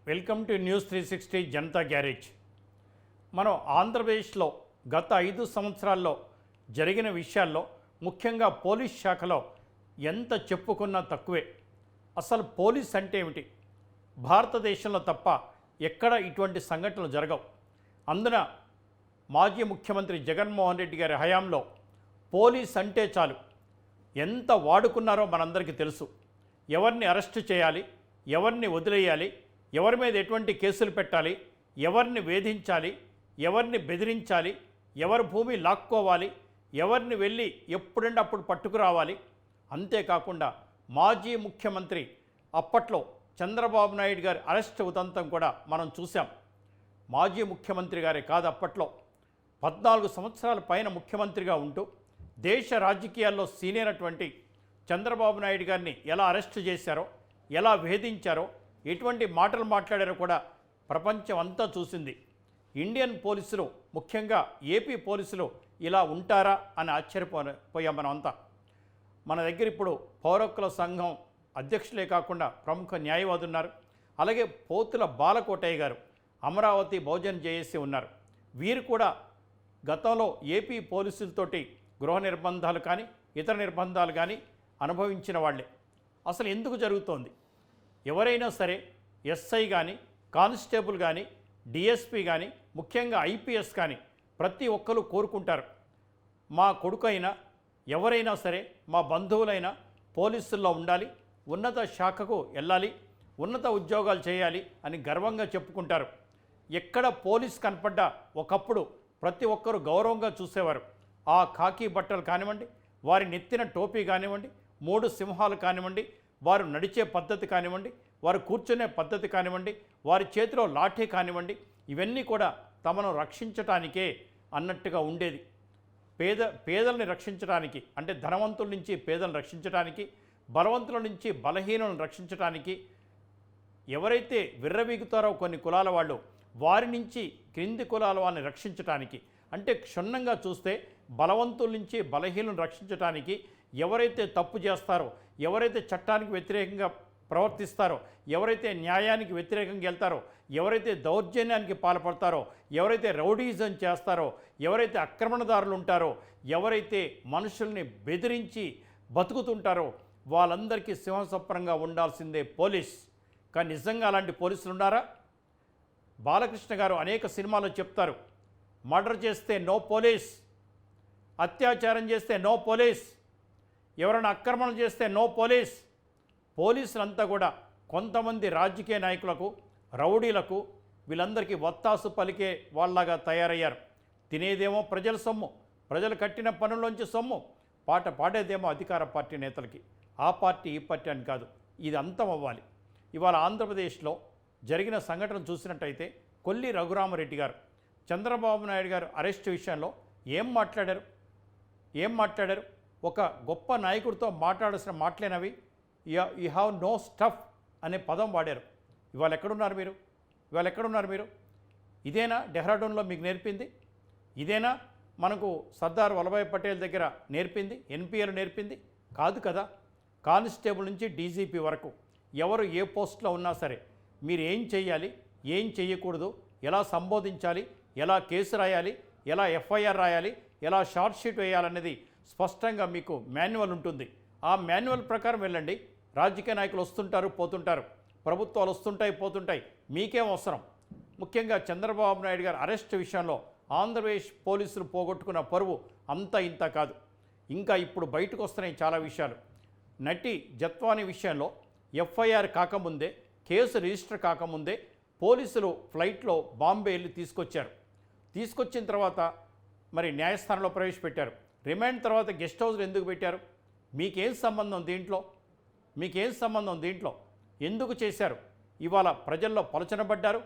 Welcome to news 360 Janata garage. మనం ఆంధ్రప్రదేశ్లో గత 5 సంవత్సరాల్లో జరిగిన విషయాల్లో ముఖ్యంగా పోలీస్ శాఖలో ఎంత చెప్పుకున్నా తక్కువే. అసలు పోలీస్ అంటే ఏమిటి? భారతదేశంలో తప్ప ఎక్కడ ఇటువంటి సంఘటనలు జరగవు. అందున మాజీ ముఖ్యమంత్రి జగన్మోహన్ రెడ్డి గారి హయాంలో పోలీస్ అంటే చాలు ఎంత వాడుకున్నారో మనందరికీ తెలుసు. ఎవరిని అరెస్టు చేయాలి, ఎవరిని వదిలేయాలి, ఎవరి మీద ఎటువంటి కేసులు పెట్టాలి, ఎవరిని వేధించాలి, ఎవరిని బెదిరించాలి, ఎవరి భూమి లాక్కోవాలి, ఎవరిని వెళ్ళి ఎప్పుడంటే అప్పుడు పట్టుకురావాలి. అంతేకాకుండా మాజీ ముఖ్యమంత్రి అప్పట్లో చంద్రబాబు నాయుడు గారి అరెస్ట్ ఉదంతం కూడా మనం చూసాం. మాజీ ముఖ్యమంత్రి గారే కాదు, అప్పట్లో 14 సంవత్సరాల పైన ముఖ్యమంత్రిగా ఉంటూ దేశ రాజకీయాల్లో సీనియర్ అటువంటి చంద్రబాబు నాయుడు గారిని ఎలా అరెస్టు చేశారో, ఎలా వేధించారో, ఎటువంటి మాటలు మాట్లాడారో కూడా ప్రపంచం అంతా చూసింది. ఇండియన్ పోలీసులు, ముఖ్యంగా ఏపీ పోలీసులు ఇలా ఉంటారా అని ఆశ్చర్యపోయాం మనమంతా. మన దగ్గర ఇప్పుడు పౌర హక్కుల సంఘం అధ్యక్షులే కాకుండా ప్రముఖ న్యాయవాది ఉన్నారు. అలాగే పోతుల బాలకోటయ్య గారు, అమరావతి బహుజన్ జేఏసీ ఉన్నారు. వీరు కూడా గతంలో ఏపీ పోలీసులతోటి గృహ నిర్బంధాలు కానీ ఇతర నిర్బంధాలు కానీ అనుభవించిన వాళ్ళే. అసలు ఎందుకు జరుగుతోంది? ఎవరైనా సరే ఎస్ఐ కానీ, కానిస్టేబుల్ కానీ, డిఎస్పీ కానీ, ముఖ్యంగా ఐపీఎస్ కానీ ప్రతి ఒక్కరు కోరుకుంటారు, మా కొడుకైనా ఎవరైనా సరే, మా బంధువులైనా పోలీసుల్లో ఉండాలి, ఉన్నత శాఖకు వెళ్ళాలి, ఉన్నత ఉద్యోగాలు చేయాలి అని గర్వంగా చెప్పుకుంటారు. ఎక్కడ పోలీస్ కనపడ్డా ఒకప్పుడు ప్రతి ఒక్కరు గౌరవంగా చూసేవారు. ఆ ఖాకీ బట్టలు కానివ్వండి, వారి నెత్తిన టోపీ కానివ్వండి, 3 సింహాలు కానివ్వండి, వారు నడిచే పద్ధతి కానివ్వండి, వారు కూర్చునే పద్ధతి కానివ్వండి, వారి చేతిలో లాఠీ కానివ్వండి, ఇవన్నీ కూడా తమను రక్షించటానికే అన్నట్టుగా ఉండేది. పేదల్ని రక్షించడానికి, అంటే ధనవంతుల నుంచి పేదలను రక్షించడానికి, బలవంతుల నుంచి బలహీనులను రక్షించడానికి, ఎవరైతే విర్రవీగుతారో కొన్ని కులాల వాళ్ళు వారి నుంచి క్రింది కులాల వాళ్ళని రక్షించడానికి, అంటే క్షుణ్ణంగా చూస్తే బలవంతుల నుంచి బలహీనులను రక్షించడానికి, ఎవరైతే తప్పు చేస్తారో, ఎవరైతే చట్టానికి వ్యతిరేకంగా ప్రవర్తిస్తారో, ఎవరైతే న్యాయానికి వ్యతిరేకంగా వెళ్తారో, ఎవరైతే దౌర్జన్యానికి పాల్పడతారో, ఎవరైతే రౌడీజం చేస్తారో, ఎవరైతే ఆక్రమణదారులు ఉంటారో, ఎవరైతే మనుషుల్ని బెదిరించి బతుకుతుంటారో వాళ్ళందరికీ సింహసప్రంగా ఉండాల్సిందే పోలీస్. కానీ నిజంగా అలాంటి పోలీసులు ఉన్నారా? బాలకృష్ణ గారు అనేక సినిమాల్లో చెప్తారు, మర్డర్ చేస్తే నో పోలీస్, అత్యాచారం చేస్తే నో పోలీస్, ఎవరైనా ఆక్రమణ చేస్తే నో పోలీస్. పోలీసులంతా కూడా కొంతమంది రాజకీయ నాయకులకు, రౌడీలకు, వీళ్ళందరికీ వత్తాసు పలికే వాళ్ళలాగా తయారయ్యారు. తినేదేమో ప్రజల సొమ్ము, ప్రజలు కట్టిన పనుల్లోంచి సొమ్ము, పాట పాడేదేమో అధికార పార్టీ నేతలకి. ఆ పార్టీ ఈ పార్టీ అని కాదు, ఇది అంతం అవ్వాలి. ఇవాళ ఆంధ్రప్రదేశ్లో జరిగిన సంఘటన చూసినట్టయితే కొల్లి రఘురామరెడ్డి గారు చంద్రబాబు నాయుడు గారు అరెస్ట్ విషయంలో ఏం మాట్లాడారు? ఒక గొప్ప నాయకుడితో మాట్లాడాల్సిన మాటలేనవి. యూ హ్యావ్ నో స్టఫ్ అనే పదం వాడారు. ఇవాళ ఎక్కడున్నారు మీరు? ఇదేనా డెహ్రాడూన్లో మీకు నేర్పింది? ఇదేనా మనకు సర్దార్ వల్లభాయ్ పటేల్ దగ్గర నేర్పింది, ఎన్పిఎల్ నేర్పింది? కాదు కదా. కానిస్టేబుల్ నుంచి డీజీపీ వరకు ఎవరు ఏ పోస్ట్లో ఉన్నా సరే మీరు ఏం చేయాలి, ఏం చేయకూడదు, ఎలా సంబోధించాలి, ఎలా కేసు రాయాలి, ఎలా ఎఫ్ఐఆర్ రాయాలి, ఎలా షార్ట్ షీట్ వేయాలనేది స్పష్టంగా మీకు మాన్యువల్ ఉంటుంది. ఆ మాన్యువల్ ప్రకారం వెళ్ళండి. రాజకీయ నాయకులు వస్తుంటారు, పోతుంటారు, ప్రభుత్వాలు వస్తుంటాయి, పోతుంటాయి, మీకేం అవసరం? ముఖ్యంగా చంద్రబాబు నాయుడు గారు అరెస్ట్ విషయంలో ఆంధ్రప్రదేశ్ పోలీసులు పోగొట్టుకున్న పరువు అంత ఇంత కాదు. ఇంకా ఇప్పుడు బయటకు వస్తున్నాయి చాలా విషయాలు. నటి జత్వాని విషయంలో ఎఫ్ఐఆర్ కాకముందే, కేసు రిజిస్టర్ కాకముందే పోలీసులు ఫ్లైట్లో బాంబే వెళ్ళి తీసుకొచ్చిన తర్వాత మరి న్యాయస్థానంలో ప్రవేశపెట్టారు. రిమాండ్ తర్వాత గెస్ట్ హౌస్లో ఎందుకు పెట్టారు? మీకేం సంబంధం దీంట్లో? ఎందుకు చేశారు? ఇవాళ ప్రజల్లో పలచనబడ్డారు,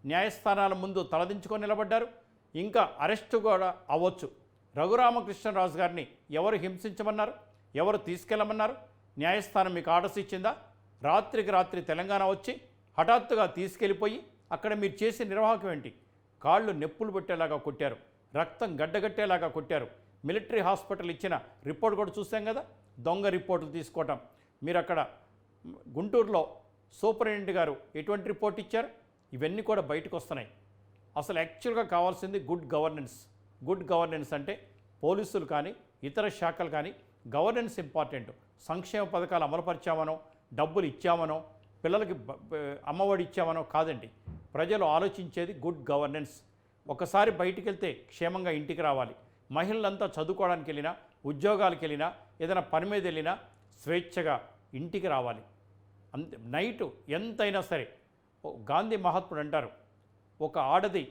న్యాయస్థానాల ముందు తలదించుకొని నిలబడ్డారు. ఇంకా అరెస్టు కూడా అవ్వచ్చు. రఘురామకృష్ణరాజు గారిని ఎవరు హింసించమన్నారు? ఎవరు తీసుకెళ్ళమన్నారు? న్యాయస్థానం మీకు ఆర్డర్స్ ఇచ్చిందా? రాత్రికి రాత్రి తెలంగాణ వచ్చి హఠాత్తుగా తీసుకెళ్ళిపోయి అక్కడ మీరు చేసే నిర్వాహకం ఏంటి? కాళ్ళు నెప్పులు పెట్టేలాగా కొట్టారు, రక్తం గడ్డగట్టేలాగా కొట్టారు. మిలిటరీ హాస్పిటల్ ఇచ్చిన రిపోర్ట్ కూడా చూసాం కదా, దొంగ రిపోర్టులు తీసుకోవటం. మీరు అక్కడ గుంటూరులో సూపరింటెండెంట్ గారు ఎటువంటి రిపోర్ట్ ఇచ్చారు? ఇవన్నీ కూడా బయటకు వస్తున్నాయి. అసలు యాక్చువల్గా కావాల్సింది గుడ్ గవర్నెన్స్. గుడ్ గవర్నెన్స్ అంటే పోలీసులు కానీ ఇతర శాఖలు కానీ గవర్నెన్స్ ఇంపార్టెంట్. సంక్షేమ పథకాలు అమలుపరిచామనో, డబ్బులు ఇచ్చామనో, పిల్లలకి అమ్మఒడి ఇచ్చామనో కాదండి. ప్రజలు ఆలోచించేది గుడ్ గవర్నెన్స్. ఒకసారి బయటికి వెళ్తే క్షేమంగా ఇంటికి రావాలి. మహిళలంతా చదువుకోవడానికి వెళ్ళినా, ఉద్యోగాలకు వెళ్ళినా, ఏదైనా పని మీద వెళ్ళినా స్వేచ్ఛగా ఇంటికి రావాలి. అంతే. నైటు ఎంతైనా సరే గాంధీ మహాత్ముడు అంటారు, ఒక ఆడది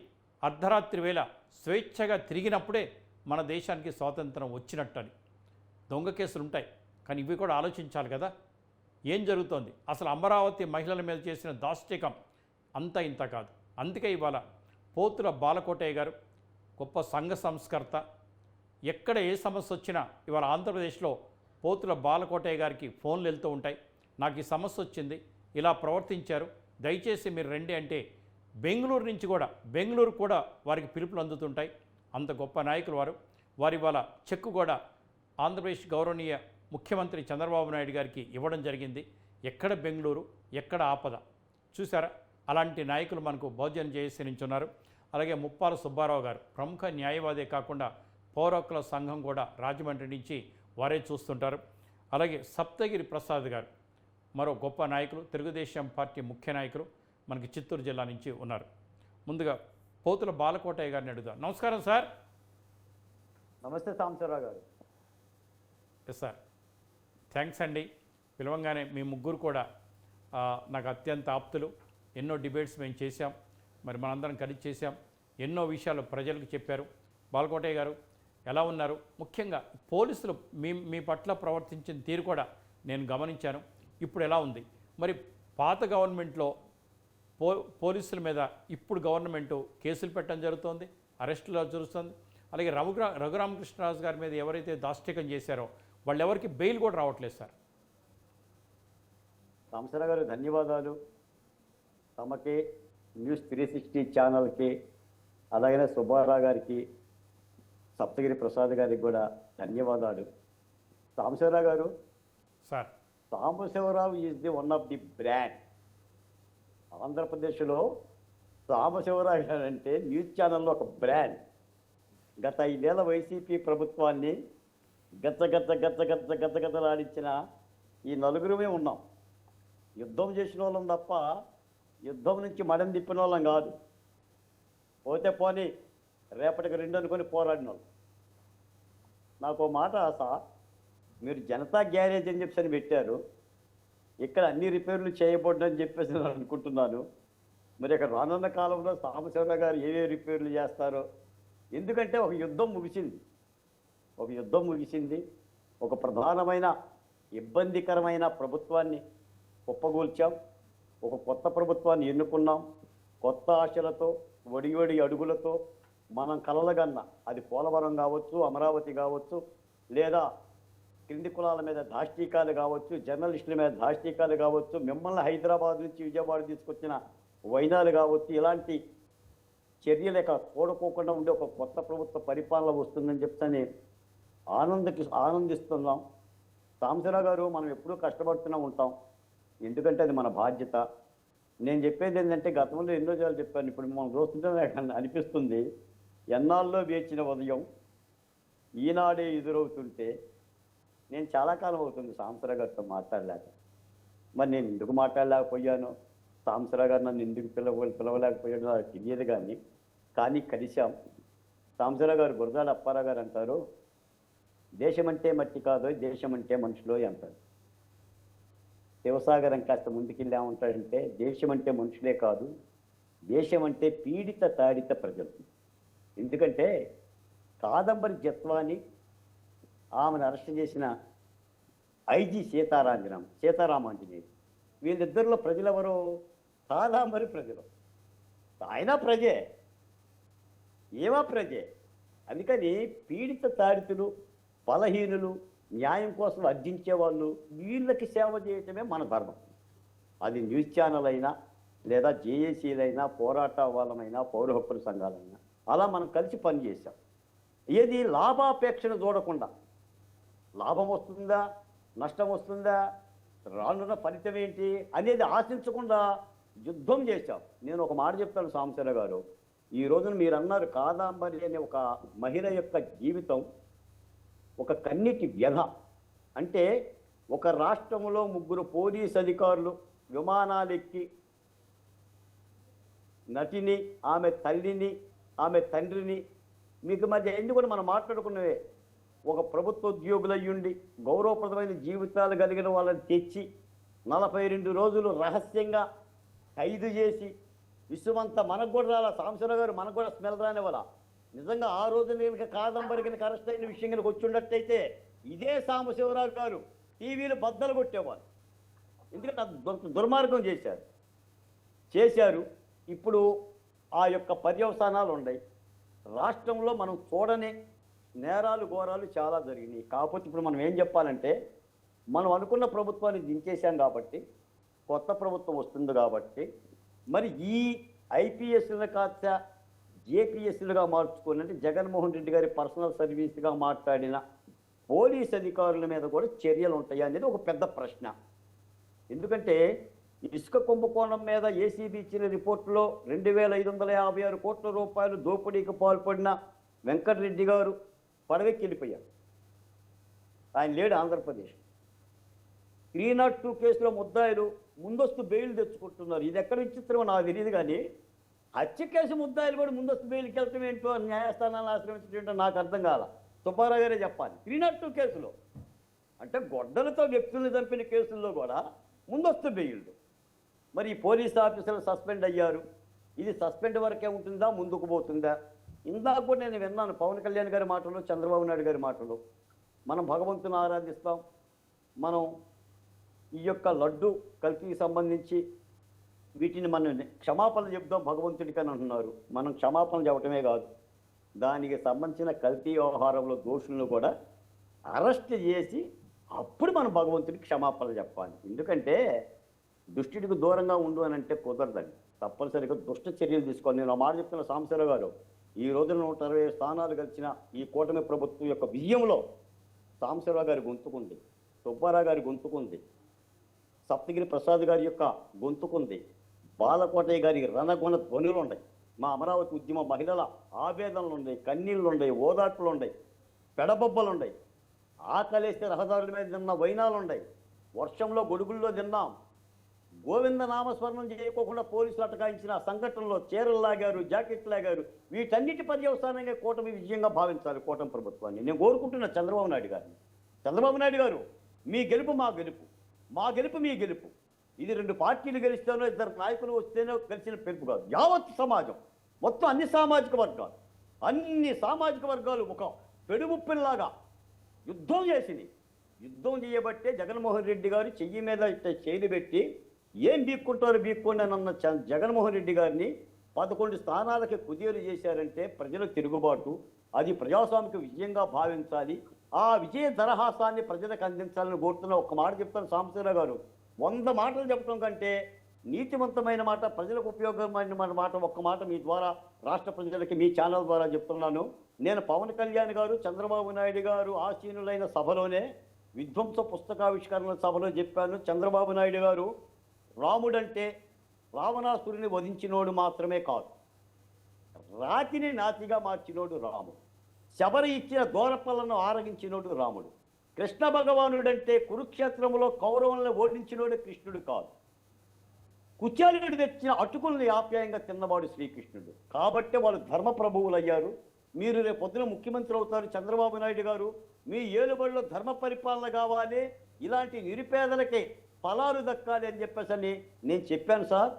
అర్ధరాత్రి వేళ స్వేచ్ఛగా తిరిగినప్పుడే మన దేశానికి స్వాతంత్రం వచ్చినట్టు అని. దొంగ కేసులు ఉంటాయి, కానీ ఇవి కూడా ఆలోచించాలి కదా. ఏం జరుగుతోంది? అసలు అమరావతి మహిళల మీద చేసిన దాష్టికం అంతా ఇంత కాదు. అందుకే ఇవాళ పోతుల బాలకోటయ్య గారు గొప్ప సంఘ సంస్కర్త. ఎక్కడ ఏ సమస్య వచ్చినా ఇవాళ ఆంధ్రప్రదేశ్లో పోతుల బాలకోటయ్య గారికి ఫోన్లు వెళ్తూ ఉంటాయి. నాకు ఈ సమస్య వచ్చింది, ఇలా ప్రవర్తించారు, దయచేసి మీరు రండి అంటే బెంగళూరు నుంచి కూడా, బెంగళూరు కూడా వారికి పిలుపులు అందుతుంటాయి. అంత గొప్ప నాయకులు వారు. వారి వాళ్ళ చెక్కు కూడా ఆంధ్రప్రదేశ్ గౌరవనీయ ముఖ్యమంత్రి చంద్రబాబు నాయుడు గారికి ఇవ్వడం జరిగింది. ఎక్కడ బెంగళూరు, ఎక్కడ ఆపద. చూసారా? అలాంటి నాయకులు మనకు బహుజన జేఏసీ నుంచి ఉన్నారు. అలాగే ముప్పాల సుబ్బారావు గారు ప్రముఖ న్యాయవాదే కాకుండా పౌర హక్కుల సంఘం కూడా రాజమండ్రి నుంచి వారే చూస్తుంటారు. అలాగే సప్తగిరి ప్రసాద్ గారు మరో గొప్ప నాయకులు, తెలుగుదేశం పార్టీ ముఖ్య నాయకులు మనకి చిత్తూరు జిల్లా నుంచి ఉన్నారు. ముందుగా పోతుల బాలకోటయ్య గారిని అడుగుదాం. నమస్కారం సార్. నమస్తే సాంబశివరావు గారు. ఎస్ సార్, థ్యాంక్స్ అండి. పిలవంగానే మీ ముగ్గురు కూడా నాకు అత్యంత ఆప్తులు. ఎన్నో డిబేట్స్ మేము చేశాం, మరి మనందరం కలిసి చేశాం. ఎన్నో విషయాలు ప్రజలకు చెప్పారు. బాలకోటయ్య గారు ఎలా ఉన్నారు? ముఖ్యంగా పోలీసులు మీ పట్ల ప్రవర్తించిన తీరు కూడా నేను గమనించాను. ఇప్పుడు ఎలా ఉంది? మరి పాత గవర్నమెంట్లో పోలీసుల మీద ఇప్పుడు గవర్నమెంటు కేసులు పెట్టడం జరుగుతోంది, అరెస్టులు జరుగుతుంది. అలాగే రఘురామకృష్ణరాజు గారి మీద ఎవరైతే దాష్టికం చేశారో వాళ్ళు ఎవరికి బెయిల్ కూడా రావట్లేదు సార్. సాంబశివరావు గారు ధన్యవాదాలు. తమకి న్యూస్ 360 ఛానల్కి, అలాగనే సుబ్బారావు గారికి, సప్తగిరి ప్రసాద్ గారికి కూడా ధన్యవాదాలు. సాంబశివరావు గారు, sir Sambasivarao is the one of the brand. ఆంధ్రప్రదేశ్లో సాంబశివరావు గారు అంటే న్యూస్ ఛానల్లో ఒక బ్రాండ్. గత 5 ఏళ్ల వైసీపీ ప్రభుత్వాన్ని గతలాడించిన ఈ నలుగురమే ఉన్నాం. యుద్ధం చేసిన వాళ్ళం తప్ప యుద్ధం నుంచి మడం తిప్పిన వాళ్ళం కాదు. పోతే పోనీ రేపటికి 2 అనుకొని పోరాడిన వాళ్ళు. నాకు మాట సార్, మీరు జనతా గ్యారేజ్ అని చెప్పేసి పెట్టారు. ఇక్కడ అన్ని రిపేర్లు చేయబడ్డని చెప్పేసి నేను అనుకుంటున్నాను. మరి ఇక్కడ రానున్న కాలంలో సాంబశివరావు గారు ఏవే రిపేర్లు చేస్తారో. ఎందుకంటే ఒక యుద్ధం ముగిసింది. ఒక ప్రధానమైన ఇబ్బందికరమైన ప్రభుత్వాన్ని కుప్పగూల్చాం. ఒక కొత్త ప్రభుత్వాన్ని ఎన్నుకున్నాం. కొత్త ఆశలతో, వడి అడుగులతో మనం కలలుగన్న, అది పోలవరం కావచ్చు, అమరావతి కావచ్చు, లేదా క్రింది కులాల మీద దాష్టీకాలు కావచ్చు, జర్నలిస్టుల మీద దాష్టీకాలు కావచ్చు, మిమ్మల్ని హైదరాబాద్ నుంచి విజయవాడ తీసుకొచ్చిన వైనాలు కావచ్చు, ఇలాంటి చర్యలేక కూడుకోకుండా ఉండే ఒక కొత్త ప్రభుత్వ పరిపాలన వస్తుందని చెప్తానే ఆనందిస్తున్నాం. సాంబశివరావు గారు, మనం ఎప్పుడూ కష్టపడుతూనే ఉంటాం, ఎందుకంటే అది మన బాధ్యత. నేను చెప్పేది ఏంటంటే, గతంలో ఎన్నో సార్లు చెప్పాను, ఇప్పుడు మనం చూస్తుంటే నాకు అనిపిస్తుంది, ఎన్నాళ్ళలో వేచిన ఉదయం ఈనాడే ఎదురవుతుంటే. నేను చాలా కాలం అవుతుంది సాంబశివరావు గారితో మాట్లాడలేక. మరి నేను ఎందుకు మాట్లాడలేకపోయాను, సాంబశివరావు గారు నన్ను ఎందుకు పిలవలేకపోయాడో నాకు తెలియదు. కానీ కలిశాం. సాంబశివరావు గారు, గురజాడ అప్పారావు గారు అంటారు, దేశమంటే మట్టి కాదు, దేశమంటే మనుషులు అంటారు. శివసాగరం కాస్త ముందుకెళ్ళామంటాడంటే, దేశం అంటే మనుషులే కాదు, దేశం అంటే పీడిత తాడిత ప్రజలు. ఎందుకంటే కాదంబరి జత్వాని, ఆమెను అరెస్ట్ చేసిన ఐజీ సీతారామాంజనేయులు, వీళ్ళిద్దరిలో ప్రజలెవరో కాదంబరి ప్రజలు. ఆయన ప్రజే, ఏమా ప్రజే. అందుకని పీడిత తాడితులు, బలహీనులు, న్యాయం కోసం అర్జించే వాళ్ళు, వీళ్ళకి సేవ చేయటమే మన ధర్మం. అది న్యూస్ ఛానల్ అయినా, లేదా జేఏసీలైనా, పోరాట వాళ్ళమైనా, పౌర హక్కుల సంఘాలైనా, అలా మనం కలిసి పనిచేసాం. ఏది లాభాపేక్షను చూడకుండా, లాభం వస్తుందా, నష్టం వస్తుందా, రానున్న ఫలితం ఏంటి అనేది ఆశించకుండా యుద్ధం చేశాం. నేను ఒక మాట చెప్తాను సాంబశివరావు గారు, ఈ రోజున మీరు అన్నారు కాదాంబరి అనే ఒక మహిళ యొక్క జీవితం ఒక కన్నీటి వ్యధ. అంటే ఒక రాష్ట్రంలో 3 పోలీస్ అధికారులు విమానాలు ఎక్కి నటిని, ఆమె తల్లిని, ఆమె తండ్రిని, మీకు మధ్య ఎన్ని కూడా మనం మాట్లాడుకున్నవే, ఒక ప్రభుత్వ ఉద్యోగులయ్యుండి గౌరవప్రదమైన జీవితాలు కలిగిన వాళ్ళని తెచ్చి 42 రోజులు రహస్యంగా ఖైదు చేసి విశ్వమంతా మనకు కూడా రాలా. సాంబశివరావు గారు మనకు కూడా స్మెల్ రానివ్వాల. నిజంగా ఆ రోజు నేను కాదంబరి కనుక అరెస్ట్ అయిన విషయం కనుక వచ్చి ఉన్నట్టయితే ఇదే సాంబశివరావు గారు టీవీలు బద్దలు కొట్టేవారు. ఎందుకంటే దుర్మార్గం చేశారు. ఇప్పుడు ఆ యొక్క పర్యవసానాలు ఉన్నాయి. రాష్ట్రంలో మనం చూడని నేరాలు ఘోరాలు చాలా జరిగినాయి. కాకపోతే ఇప్పుడు మనం ఏం చెప్పాలంటే, మనం అనుకున్న ప్రభుత్వాన్ని దించేశాం కాబట్టి, కొత్త ప్రభుత్వం వస్తుంది కాబట్టి, మరి ఈ ఐపీఎస్లుగా కాస్త జేపీఎస్లుగా మార్చుకొని, అంటే జగన్మోహన్ రెడ్డి గారి పర్సనల్ సర్వీస్గా మాట్లాడిన పోలీస్ అధికారుల మీద కూడా చర్యలు ఉంటాయి అనేది ఒక పెద్ద ప్రశ్న. ఎందుకంటే ఇసుక కుంభకోణం మీద ఏసీబీ ఇచ్చిన రిపోర్టులో 2556 కోట్ల రూపాయలు దోపిడీకి పాల్పడిన వెంకటరెడ్డి గారు పడవెక్కి వెళ్ళిపోయారు. ఆయన లేడు ఆంధ్రప్రదేశ్. 302 కేసులో ముద్దాయిలు ముందస్తు బెయిల్ తెచ్చుకుంటున్నారు. ఇది ఎక్కడ విచిత్రమో నాకు తెలియదు, కానీ హత్య కేసు ముద్దాయిలు కూడా ముందస్తు బెయిల్కి వెళ్ళటం ఏంటో, న్యాయస్థానాలను ఆశ్రమించడం ఏంటో నాకు అర్థం కాల. సుబ్బారావు గారే చెప్పాలి. 302 కేసులో అంటే గొడ్డలతో వ్యక్తుల్ని చంపిన కేసుల్లో కూడా ముందస్తు బెయిల్లు. మరి ఈ పోలీస్ ఆఫీసర్లు సస్పెండ్ అయ్యారు. ఇది సస్పెండ్ వరకే ఉంటుందా, ముందుకు పోతుందా? ఇందాక కూడా నేను విన్నాను పవన్ కళ్యాణ్ గారి మాటలు, చంద్రబాబు నాయుడు గారి మాటలు. మనం భగవంతుని ఆరాధిస్తాం, మనం ఈ యొక్క లడ్డు కల్తీకి సంబంధించి వీటిని మనం క్షమాపణ చెప్దాం భగవంతుడికి అని అంటున్నారు. మనం క్షమాపణ చెప్పటమే కాదు, దానికి సంబంధించిన కల్తీ వ్యవహారంలో దోషులను కూడా అరెస్ట్ చేసి అప్పుడు మనం భగవంతుడికి క్షమాపణ చెప్పాలి. ఎందుకంటే దుష్టుడికి దూరంగా ఉండు అని అంటే కుదరదండి. తప్పనిసరిగా దుష్ట చర్యలు తీసుకోవాలి. నేను ఆ మాట చెప్తున్న సాంబశివరావు గారు, ఈ రోజున 120 స్థానాలు గెలిచిన ఈ కూటమి ప్రభుత్వం యొక్క విజయంలో సాంబశివరావు గారి గొంతుకుంది, సుబ్బారావు గారి గొంతుకుంది, సప్తగిరి ప్రసాద్ గారి యొక్క గొంతుకుంది, బాలకోటయ్య గారి రణగుణ ధ్వనులు ఉన్నాయి, మా అమరావతి ఉద్యమ మహిళల ఆవేదనలు ఉన్నాయి, కన్నీళ్ళు ఉన్నాయి, ఓదాట్లు ఉన్నాయి, పెడబొబ్బలు ఉన్నాయి, ఆకలేస్తే రహదారుల మీద తిన్న వైనాలు ఉన్నాయి, వర్షంలో గొడుగుల్లో తిన్నాం, గోవింద నామస్మరణం చేయకోకుండా పోలీసులు అటకాయించిన సంఘటనలో చీరలు లాగారు, జాకెట్లు లాగారు. వీటన్నిటి పర్యవసానంగా కూటమి విజయంగా భావించాలి కూటమి ప్రభుత్వాన్ని. నేను కోరుకుంటున్నా చంద్రబాబు నాయుడు గారిని. చంద్రబాబు నాయుడు గారు, మీ గెలుపు మా గెలుపు, మా గెలుపు మీ గెలుపు. ఇది 2 పార్టీలు గెలిస్తేనో 2 నాయకులు వస్తేనో గెలిచిన పెరుపు కాదు. యావత్ సమాజం మొత్తం అన్ని సామాజిక వర్గాలు ఒక పెడుముప్పిల్లాగా యుద్ధం చేసింది. యుద్ధం చేయబట్టే జగన్మోహన్ రెడ్డి గారు చెయ్యి మీద చేయి పెట్టి ఏం బీక్కోండి అన్న జగన్మోహన్ రెడ్డి గారిని 11 స్థానాలకి కుదేలు చేశారంటే ప్రజల తిరుగుబాటు. అది ప్రజాస్వామిక విజయంగా భావించాలి. ఆ విజయ దరహాసాన్ని ప్రజలకు అందించాలని కోరుతున్న ఒక్క మాట చెప్తాను సాంబశివరావు గారు. 100 మాటలు చెప్పడం కంటే నీతివంతమైన మాట, ప్రజలకు ఉపయోగమైన మాట ఒక్క మాట మీ ద్వారా రాష్ట్ర ప్రజలకి మీ ఛానల్ ద్వారా చెప్తున్నాను. నేను పవన్ కళ్యాణ్ గారు, చంద్రబాబు నాయుడు గారు ఆసీనులైన సభలోనే విధ్వంస పుస్తకావిష్కరణ సభలో చెప్పాను. చంద్రబాబు నాయుడు గారు, రాముడంటే రావణాసురుని వధించినోడు మాత్రమే కాదు, రాతిని నాతిగా మార్చినోడు రాముడు, శబరి ఇచ్చిన దూరపలను ఆరగించినోడు రాముడు, కృష్ణ భగవానుడంటే కురుక్షేత్రంలో కౌరవులను ఓడించినోడు కృష్ణుడు కాదు, కుచాలుడు తెచ్చిన అటుకుల్ని ఆప్యాయంగా తిన్నవాడు శ్రీకృష్ణుడు. కాబట్టి వాళ్ళు ధర్మ ప్రభువులు అయ్యారు. మీరు రేపు పొద్దున ముఖ్యమంత్రి అవుతారు చంద్రబాబు నాయుడు గారు. మీ ఏలుబడిలో ధర్మ పరిపాలన కావాలి, ఇలాంటి నిరుపేదలకి ఫలాలు దక్కాలి అని చెప్పేసి నేను చెప్పాను సార్.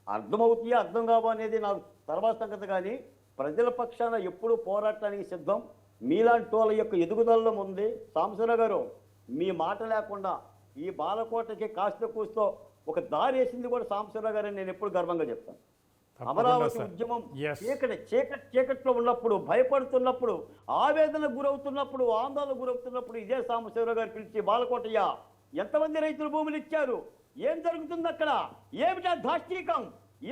అర్థమవుతాయా అర్థం కావా అనేది నాకు తర్వాత సంగతి, కానీ ప్రజల పక్షాన ఎప్పుడూ పోరాటానికి సిద్ధం. మీలాంటి వాళ్ళ యొక్క ఎదుగుదలలో ఉంది. సాంబశివరావు గారు, మీ మాట లేకుండా ఈ బాలకోటకి కాస్త కూస్తో ఒక దారి వేసింది కూడా సాంబశివరావు గారు అని నేను ఎప్పుడు గర్వంగా చెప్తాను. అమరావతి ఉద్యమం చీకట్లో ఉన్నప్పుడు, భయపడుతున్నప్పుడు, ఆవేదనకు గురవుతున్నప్పుడు, ఆందోళనకు గురవుతున్నప్పుడు ఇదే సాంబశివరావు గారు పిలిచి, బాలకోటయ్య ఎంతమంది రైతులు భూములు ఇచ్చారు, ఏం జరుగుతుంది అక్కడ, ఏమిటి దాష్టీకం,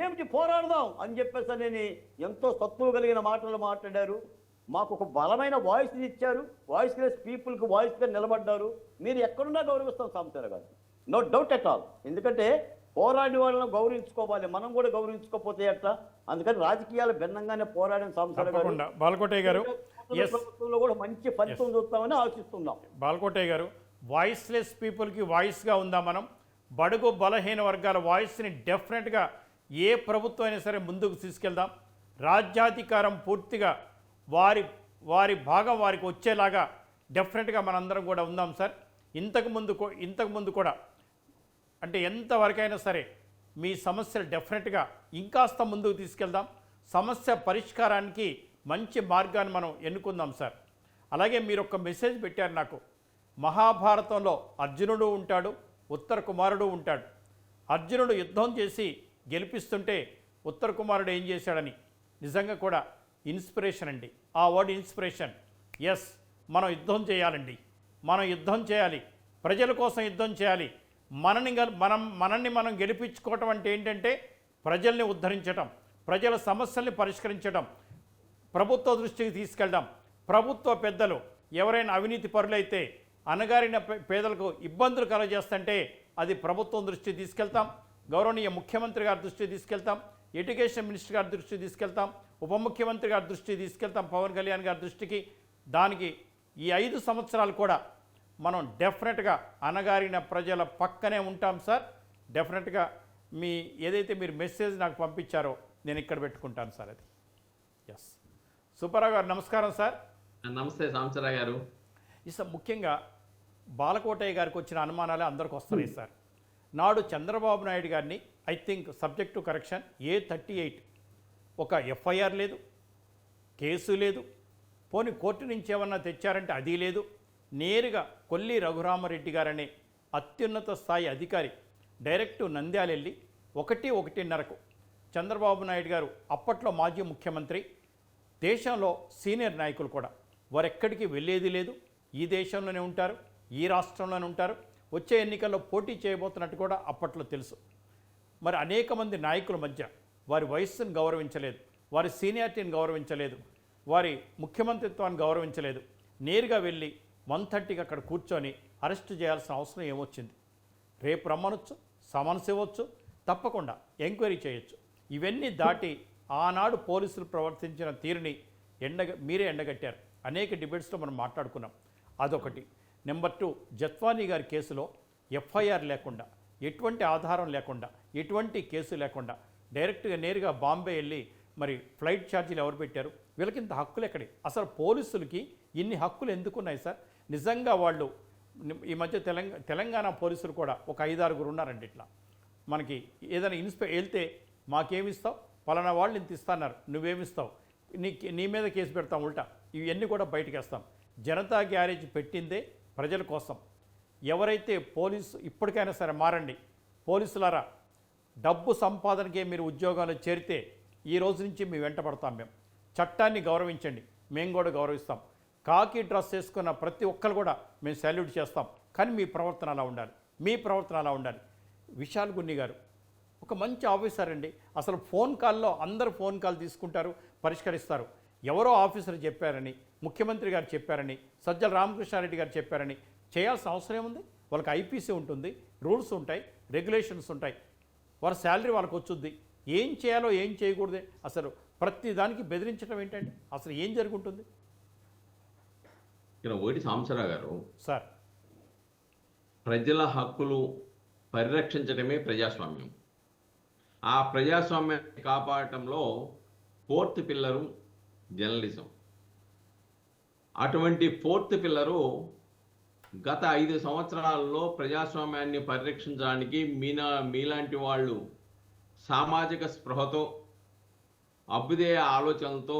ఏమిటి పోరాడదాం అని చెప్పేసి నేను ఎంతో సత్తువ కలిగిన మాటలు మాట్లాడారు. మాకు ఒక బలమైన వాయిస్ని ఇచ్చారు. వాయిస్లెస్ పీపుల్కి వాయిస్గా నిలబడ్డారు. మీరు ఎక్కడున్నా గౌరవిస్తాం సాంబశివరావు గారు, నో డౌట్ ఎట్ ఆల్. ఎందుకంటే పోరాడి వాళ్ళని గౌరవించుకోవాలి, మనం కూడా గౌరవించుకోకపోతే ఎట్లా? అందుకని రాజకీయాలు భిన్నంగానే పోరాడిన సాంబశివరావు గారు తప్పకుండా బాలకోటయ్య గారు. ఎస్, ప్రభుత్వంలో కూడా మంచి ఫలితం చూస్తామని ఆశిస్తున్నాం. బాలకోటయ్య గారు, వాయిస్లెస్ పీపుల్కి వాయిస్గా ఉందాం మనం. బడుగు బలహీన వర్గాల వాయిస్ని డెఫినెట్గా ఏ ప్రభుత్వం అయినా సరే ముందుకు తీసుకెళ్దాం. రాజ్యాధికారం పూర్తిగా వారి వారి భాగం వారికి వచ్చేలాగా డెఫినెట్గా మనందరం కూడా ఉందాం సార్. ఇంతకుముందు కూడా అంటే ఎంతవరకైనా సరే మీ సమస్యలు డెఫినెట్గా ఇంకాస్త ముందుకు తీసుకెళ్దాం. సమస్య పరిష్కారానికి మంచి మార్గాన్ని మనం ఎన్నుకుందాం సార్. అలాగే మీరు ఒక మెసేజ్ పెట్టారు నాకు. మహాభారతంలో అర్జునుడు ఉంటాడు, ఉత్తర కుమారుడు ఉంటాడు. అర్జునుడు యుద్ధం చేసి గెలిపిస్తుంటే ఉత్తర కుమారుడు ఏం చేశాడని నిజంగా కూడా ఇన్స్పిరేషన్ అండి. ఆ వర్డ్ ఇన్స్పిరేషన్. ఎస్, మనం యుద్ధం చేయాలండి, మనం యుద్ధం చేయాలి, ప్రజల కోసం యుద్ధం చేయాలి. మనల్ని మనం గెలిపించుకోవటం అంటే ఏంటంటే ప్రజల్ని ఉద్ధరించటం, ప్రజల సమస్యల్ని పరిష్కరించడం, ప్రభుత్వ దృష్టికి తీసుకెళ్ళడం. ప్రభుత్వ పెద్దలు ఎవరైనా అవినీతి పరులైతే, అణగారిన పేదలకు ఇబ్బందులు కలగజేస్తుంటే అది ప్రభుత్వం దృష్టికి తీసుకెళ్తాం, గౌరవనీయ ముఖ్యమంత్రి గారి దృష్టికి తీసుకెళ్తాం, ఎడ్యుకేషన్ మినిస్టర్ గారి దృష్టికి తీసుకెళ్తాం, ఉప ముఖ్యమంత్రి గారి దృష్టికి తీసుకెళ్తాం, పవన్ కళ్యాణ్ గారి దృష్టికి. దానికి ఈ 5 సంవత్సరాలు కూడా మనం డెఫినెట్గా అణగారిన ప్రజల పక్కనే ఉంటాం సార్. డెఫినెట్గా ఏదైతే మీరు మెసేజ్ నాకు పంపించారో నేను ఇక్కడ పెట్టుకుంటాను సార్. అది ఎస్. సుబ్బారావు గారు నమస్కారం సార్. నమస్తే సాంబశివరావు గారు. సార్, ముఖ్యంగా బాలకోటయ్య గారికి వచ్చిన అనుమానాలే అందరికి వస్తున్నాయి సార్. నాడు చంద్రబాబు నాయుడు గారిని I think subject to correction A38 ఒక ఎఫ్ఐఆర్ లేదు, కేసు లేదు, పోనీ కోర్టు నుంచి ఏమన్నా తెచ్చారంటే అది లేదు. నేరుగా కొల్లి రఘురామరెడ్డి గారనే అత్యున్నత స్థాయి అధికారి డైరెక్ట్ నంద్యాల వెళ్ళి 1:30కు చంద్రబాబు నాయుడు గారు అప్పట్లో మాజీ ముఖ్యమంత్రి, దేశంలో సీనియర్ నాయకులు కూడా వారు ఎక్కడికి వెళ్ళేది లేదు, ఈ దేశంలోనే ఉంటారు, ఈ రాష్ట్రంలోనే ఉంటారు, వచ్చే ఎన్నికల్లో పోటీ చేయబోతున్నట్టు కూడా అప్పట్లో తెలుసు. మరి అనేక మంది నాయకుల మధ్య వారి వయస్సును గౌరవించలేదు, వారి సీనియారిటీని గౌరవించలేదు, వారి ముఖ్యమంత్రిత్వాన్ని గౌరవించలేదు. నేరుగా వెళ్ళి 1:30కి అక్కడ కూర్చొని అరెస్ట్ చేయాల్సిన అవసరం ఏమొచ్చింది? రేపు రమ్మనొచ్చు, సమన్స్ ఇవ్వచ్చు, తప్పకుండా ఎంక్వైరీ చేయొచ్చు. ఇవన్నీ దాటి ఆనాడు పోలీసులు ప్రవర్తించిన తీరుని మీరే ఎండగట్టారు. అనేక డిబేట్స్లో మనం మాట్లాడుకున్నాం. అదొకటి. నెంబర్ 2, జత్వానీ గారి కేసులో ఎఫ్ఐఆర్ లేకుండా, ఎటువంటి ఆధారం లేకుండా, ఎటువంటి కేసు లేకుండా డైరెక్ట్గా నేరుగా బాంబే వెళ్ళి మరి ఫ్లైట్ ఛార్జీలు ఎవరు పెట్టారు? వీళ్ళకి ఇంత హక్కులు ఎక్కడి? అసలు పోలీసులకి ఇన్ని హక్కులు ఎందుకున్నాయి సార్? నిజంగా వాళ్ళు ఈ మధ్య తెలంగాణ పోలీసులు కూడా ఒక 5-6 ఉన్నారండి. ఇట్లా మనకి ఏదైనా వెళ్తే మాకేమిస్తావు, పలానా వాళ్ళు ఇంత ఇస్తాన్నారు, నువ్వేమిస్తావు, నీ మీద కేసు పెడతాం ఉల్టా. ఇవన్నీ కూడా బయటకు వేస్తాం. జనతా గ్యారేజ్ పెట్టిందే ప్రజల కోసం. ఎవరైతే పోలీసు ఇప్పటికైనా సరే మారండి పోలీసులారా. డబ్బు సంపాదనకే మీరు ఉద్యోగాలు చేరితే ఈ రోజు నుంచి మీ వెంట పడతాం. మేము చట్టాన్ని గౌరవించండి, మేము కూడా గౌరవిస్తాం. కాకి డ్రెస్ వేసుకున్న ప్రతి ఒక్కరు కూడా మేము సాల్యూట్ చేస్తాం. కానీ మీ ప్రవర్తన అలా ఉండాలి, మీ ప్రవర్తన అలా ఉండాలి. విశాల్ గున్ని గారు ఒక మంచి ఆఫీసర్ అండి. అసలు ఫోన్ కాల్లో అందరూ ఫోన్ కాల్ తీసుకుంటారు, పరిష్కరిస్తారు. ఎవరో ఆఫీసర్ చెప్పారని, ముఖ్యమంత్రి గారు చెప్పారని, సజ్జల రామకృష్ణారెడ్డి గారు చెప్పారని చేయాల్సిన అవసరం ఏముంది? వాళ్ళకి ఐపీసీ ఉంటుంది, రూల్స్ ఉంటాయి, రెగ్యులేషన్స్ ఉంటాయి, వారి శాలరీ వాళ్ళకి వచ్చుద్ది. ఏం చేయాలో ఏం చేయకూడదు, అసలు ప్రతి దానికి బెదిరించడం ఏంటండి? అసలు ఏం జరుగుతుంది? ఇక్కడ ఒకటి సాంబశివరావు గారు, సార్, ప్రజల హక్కులు పరిరక్షించడమే ప్రజాస్వామ్యం. ఆ ప్రజాస్వామ్యాన్ని కాపాడటంలో 4th పిల్లరు జర్నలిజం. అటువంటి 4th పిల్లరు గత 5 సంవత్సరాలలో ప్రజాస్వామ్యాన్ని పరిరక్షించడానికి మీలాంటి వాళ్ళు సామాజిక స్పృహతో, అభ్యుదయ ఆలోచనలతో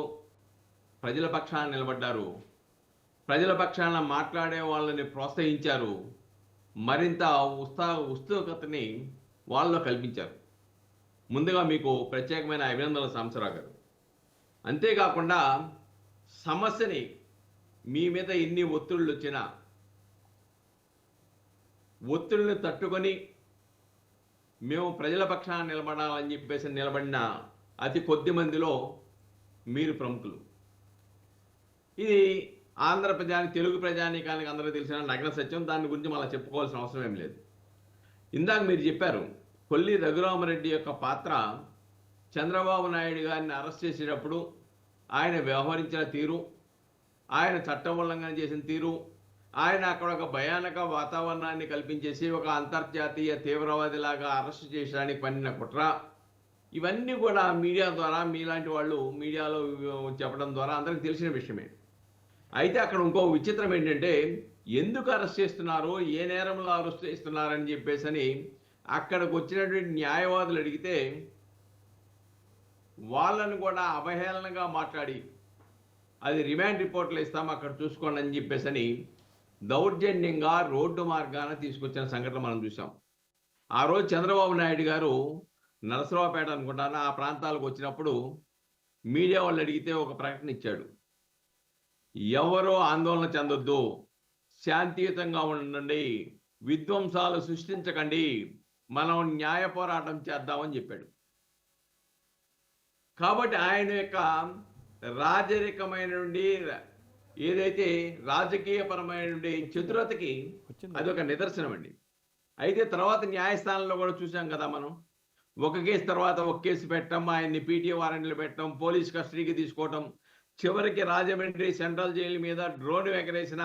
ప్రజల పక్షాన నిలబడ్డారు. ప్రజల పక్షాన మాట్లాడే వాళ్ళని ప్రోత్సహించారు. మరింత ఉత్సుకతని వాళ్ళలో కల్పించారు. ముందుగా మీకు ప్రత్యేకమైన అభినందనలు సాంబశివరావు గారు. అంతేకాకుండా సమస్యని మీ మీద ఎన్ని ఒత్తిళ్ళు వచ్చినా ఒత్తిళ్ళని తట్టుకొని మేము ప్రజల పక్షాన నిలబడాలని చెప్పేసి నిలబడిన అతి కొద్ది మందిలో మీరు ప్రముఖులు. ఇది ఆంధ్ర ప్రజానికి, తెలుగు ప్రజానీకానికి అందరూ తెలిసిన నగ్న సత్యం. దాని గురించి మళ్ళీ చెప్పుకోవాల్సిన అవసరం ఏం లేదు. ఇందాక మీరు చెప్పారు కొల్లి రఘురామరెడ్డి యొక్క పాత్ర చంద్రబాబు నాయుడు గారిని అరెస్ట్ చేసేటప్పుడు ఆయన వ్యవహరించిన తీరు, ఆయన చట్టం ఉల్లంఘన చేసిన తీరు, ఆయన అక్కడ ఒక భయానక వాతావరణాన్ని కల్పించేసి ఒక అంతర్జాతీయ తీవ్రవాదిలాగా అరెస్ట్ చేయడానికి పన్నిన కుట్ర, ఇవన్నీ కూడా మీడియా ద్వారా మీలాంటి వాళ్ళు మీడియాలో చెప్పడం ద్వారా అందరికీ తెలిసిన విషయమే. అయితే అక్కడ ఇంకో విచిత్రం ఏంటంటే, ఎందుకు అరెస్ట్ చేస్తున్నారు, ఏ నేరంలో అరెస్ట్ చేస్తున్నారని చెప్పేసి అని అక్కడికి వచ్చినటువంటి న్యాయవాదులు అడిగితే వాళ్ళను కూడా అవహేళనగా మాట్లాడి అది రిమాండ్ రిపోర్ట్లు ఇస్తాం అక్కడ చూసుకోండి అని చెప్పేసి అని దౌర్జన్యంగా రోడ్డు మార్గాన తీసుకొచ్చిన సంఘటన మనం చూసాం. ఆ రోజు చంద్రబాబు నాయుడు గారు నరసరావుపేట అనుకుంటాను ఆ ప్రాంతాలకు వచ్చినప్పుడు మీడియా వాళ్ళు అడిగితే ఒక ప్రకటన ఇచ్చాడు. ఎవరో ఆందోళన చెందొద్దు, శాంతియుతంగా ఉండండి, విధ్వంసాలు సృష్టించకండి, మనం న్యాయ పోరాటం చేద్దామని చెప్పాడు. కాబట్టి ఆయన యొక్క రాజరికమైన నుండి ఏదైతే రాజకీయపరమైన నుండి చతురతకి అదొక నిదర్శనం అండి. అయితే తర్వాత న్యాయస్థానంలో కూడా చూసాం కదా మనం, ఒక కేసు తర్వాత ఒక కేసు పెట్టడం, ఆయన్ని పీటీ వారెంట్లు పెట్టడం, పోలీస్ కస్టడీకి తీసుకోవటం, చివరికి రాజమండ్రి సెంట్రల్ జైలు మీద డ్రోన్ ఎగరేసిన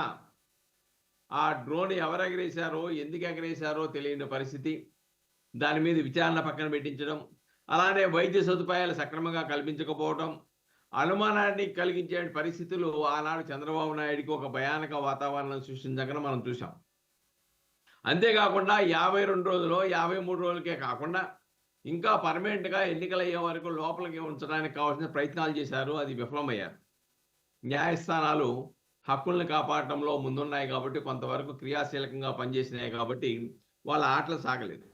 ఆ డ్రోన్ ఎవరు ఎగరేశారో ఎందుకు ఎగరేశారో తెలియని పరిస్థితి, దాని మీద విచారణ పక్కన పెట్టించడం, అలానే వైద్య సదుపాయాలు సక్రమంగా కల్పించకపోవడం, అనుమానాన్ని కలిగించే పరిస్థితులు ఆనాడు చంద్రబాబు నాయుడికి ఒక భయానక వాతావరణం సృష్టించగా మనం చూసాం. అంతేకాకుండా 52 రోజులు 53 రోజులకే కాకుండా ఇంకా పర్మనెంట్గా ఎన్నికలు అయ్యే వరకు లోపలికి ఉంచడానికి కావాల్సిన ప్రయత్నాలు చేశారు, అది విఫలమయ్యారు. న్యాయస్థానాలు హక్కుల్ని కాపాడటంలో ముందున్నాయి కాబట్టి, కొంతవరకు క్రియాశీలకంగా పనిచేసినాయి కాబట్టి వాళ్ళ ఆటలు సాగలేదు.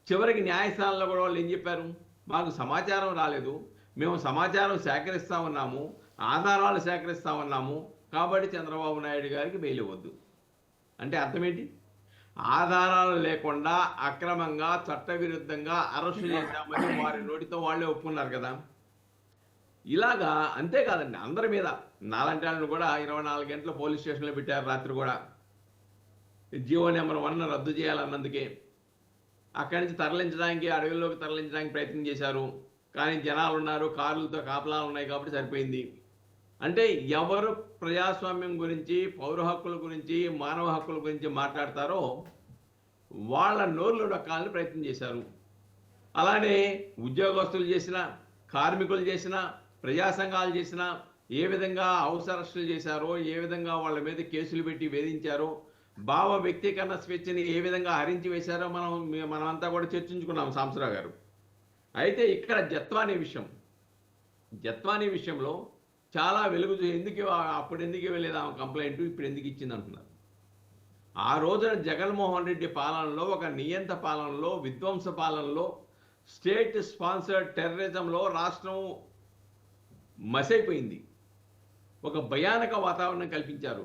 చివరికి న్యాయస్థానంలో కూడా వాళ్ళు ఏం చెప్పారు, మాకు సమాచారం రాలేదు, మేము సమాచారం సేకరిస్తా ఉన్నాము, ఆధారాలు సేకరిస్తా ఉన్నాము, కాబట్టి చంద్రబాబు నాయుడు గారికి బెయిల్ ఇవ్వద్దు. అంటే అర్థం ఏంటి? ఆధారాలు లేకుండా అక్రమంగా చట్టవిరుద్ధంగా అరెస్టు చేశామని వారి నోటితో వాళ్ళే ఒప్పుకున్నారు కదా. ఇలాగా అంతేకాదండి, అందరి మీద నాలాంటి వాళ్ళని కూడా 24 గంటలు పోలీస్ స్టేషన్లో పెట్టారు. రాత్రి కూడా జీవో నెంబర్ 1 రద్దు చేయాలన్నందుకే అక్కడి నుంచి తరలించడానికి, అడవుల్లోకి తరలించడానికి ప్రయత్నం చేశారు. కానీ జనాలు ఉన్నారు, కార్లతో కాపలాలు ఉన్నాయి కాబట్టి సరిపోయింది. అంటే ఎవరు ప్రజాస్వామ్యం గురించి, పౌర హక్కుల గురించి, మానవ హక్కుల గురించి మాట్లాడతారో వాళ్ళ నోర్లు డొక్కాలని ప్రయత్నం చేశారు. అలానే ఉద్యోగస్తులు చేసిన, కార్మికులు చేసిన, ప్రజా సంఘాలు చేసిన ఏ విధంగా హౌస్ అరెస్టులు చేశారో, ఏ విధంగా వాళ్ళ మీద కేసులు పెట్టి వేధించారో, భావ వ్యక్తీకరణ స్వేచ్ఛని ఏ విధంగా హరించి వేశారో మనమంతా కూడా చర్చించుకున్నాం సాంబశివరావు గారు. అయితే ఇక్కడ జత్వానీ విషయంలో చాలా వెలుగు అప్పుడు ఎందుకు ఇవ్వలేదు ఆమె కంప్లైంట్, ఇప్పుడు ఎందుకు ఇచ్చింది అంటున్నారు. ఆ రోజున జగన్మోహన్ రెడ్డి పాలనలో, ఒక నియంత పాలనలో, విధ్వంస పాలనలో, స్టేట్ స్పాన్సర్డ్ టెర్రరిజంలో రాష్ట్రం మసైపోయింది. ఒక భయానక వాతావరణం కల్పించారు.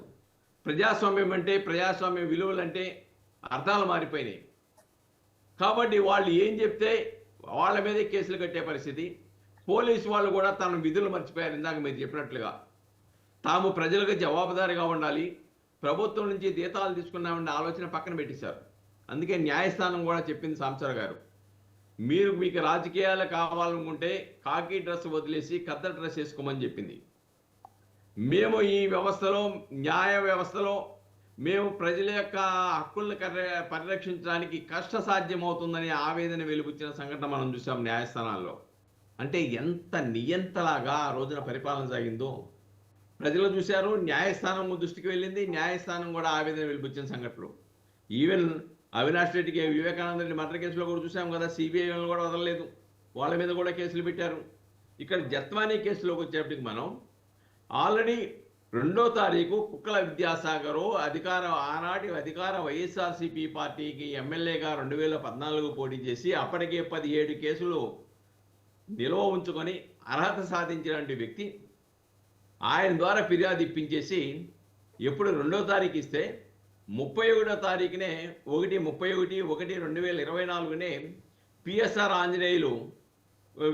ప్రజాస్వామ్యం అంటే, ప్రజాస్వామ్య విలువలంటే అర్థాలు మారిపోయినాయి. కాబట్టి వాళ్ళు ఏం చెప్తే వాళ్ళ మీదే కేసులు కట్టే పరిస్థితి. పోలీసు వాళ్ళు కూడా తమ విధులు మర్చిపోయారు. ఇందాక మీరు చెప్పినట్లుగా తాము ప్రజలకు జవాబుదారీగా ఉండాలి, ప్రభుత్వం నుంచి జీతాలు తీసుకున్నామన్న ఆలోచన పక్కన పెట్టేశారు. అందుకే న్యాయస్థానం కూడా చెప్పింది సాంబశివరావు గారు, మీకు రాజకీయాలు కావాలనుకుంటే కాకి డ్రెస్ వదిలేసి కద్ద డ్రెస్ వేసుకోమని చెప్పింది. మేము ఈ వ్యవస్థలో, న్యాయ వ్యవస్థలో మేము ప్రజల యొక్క హక్కులను పరిరక్షించడానికి కష్టసాధ్యమవుతుందని ఆవేదన వెలుబుచ్చిన సంఘటన మనం చూసాం న్యాయస్థానాల్లో. అంటే ఎంత నియంతలాగా ఆ రోజున పరిపాలన సాగిందో ప్రజలు చూశారు. న్యాయస్థానం దృష్టికి వెళ్ళింది, న్యాయస్థానం కూడా ఆవేదన వెలుబుచ్చిన సంఘటనలు. ఈవెన్ అవినాష్ రెడ్డికి, వివేకానంద రెడ్డి మర్డర్ కేసులో కూడా చూసాం కదా, సిబిఐ కూడా వదలలేదు, వాళ్ళ మీద కూడా కేసులు పెట్టారు. ఇక్కడ జత్వానీ కేసులోకి వచ్చేప్పటికి మనం ఆల్రెడీ 2వ తారీఖు కుక్కల విద్యాసాగరు ఆనాటి అధికార వైఎస్ఆర్సీపీ పార్టీకి ఎమ్మెల్యేగా 2014 పోటీ చేసి అప్పటికే 17 కేసులు నిల్వ ఉంచుకొని అర్హత సాధించినటువంటి వ్యక్తి ఆయన ద్వారా ఫిర్యాదు ఇప్పించేసి ఎప్పుడు 2వ తారీఖు ఇస్తే 31వ తారీఖునే 1/31/2024 పిఎస్ఆర్ ఆంజనేయులు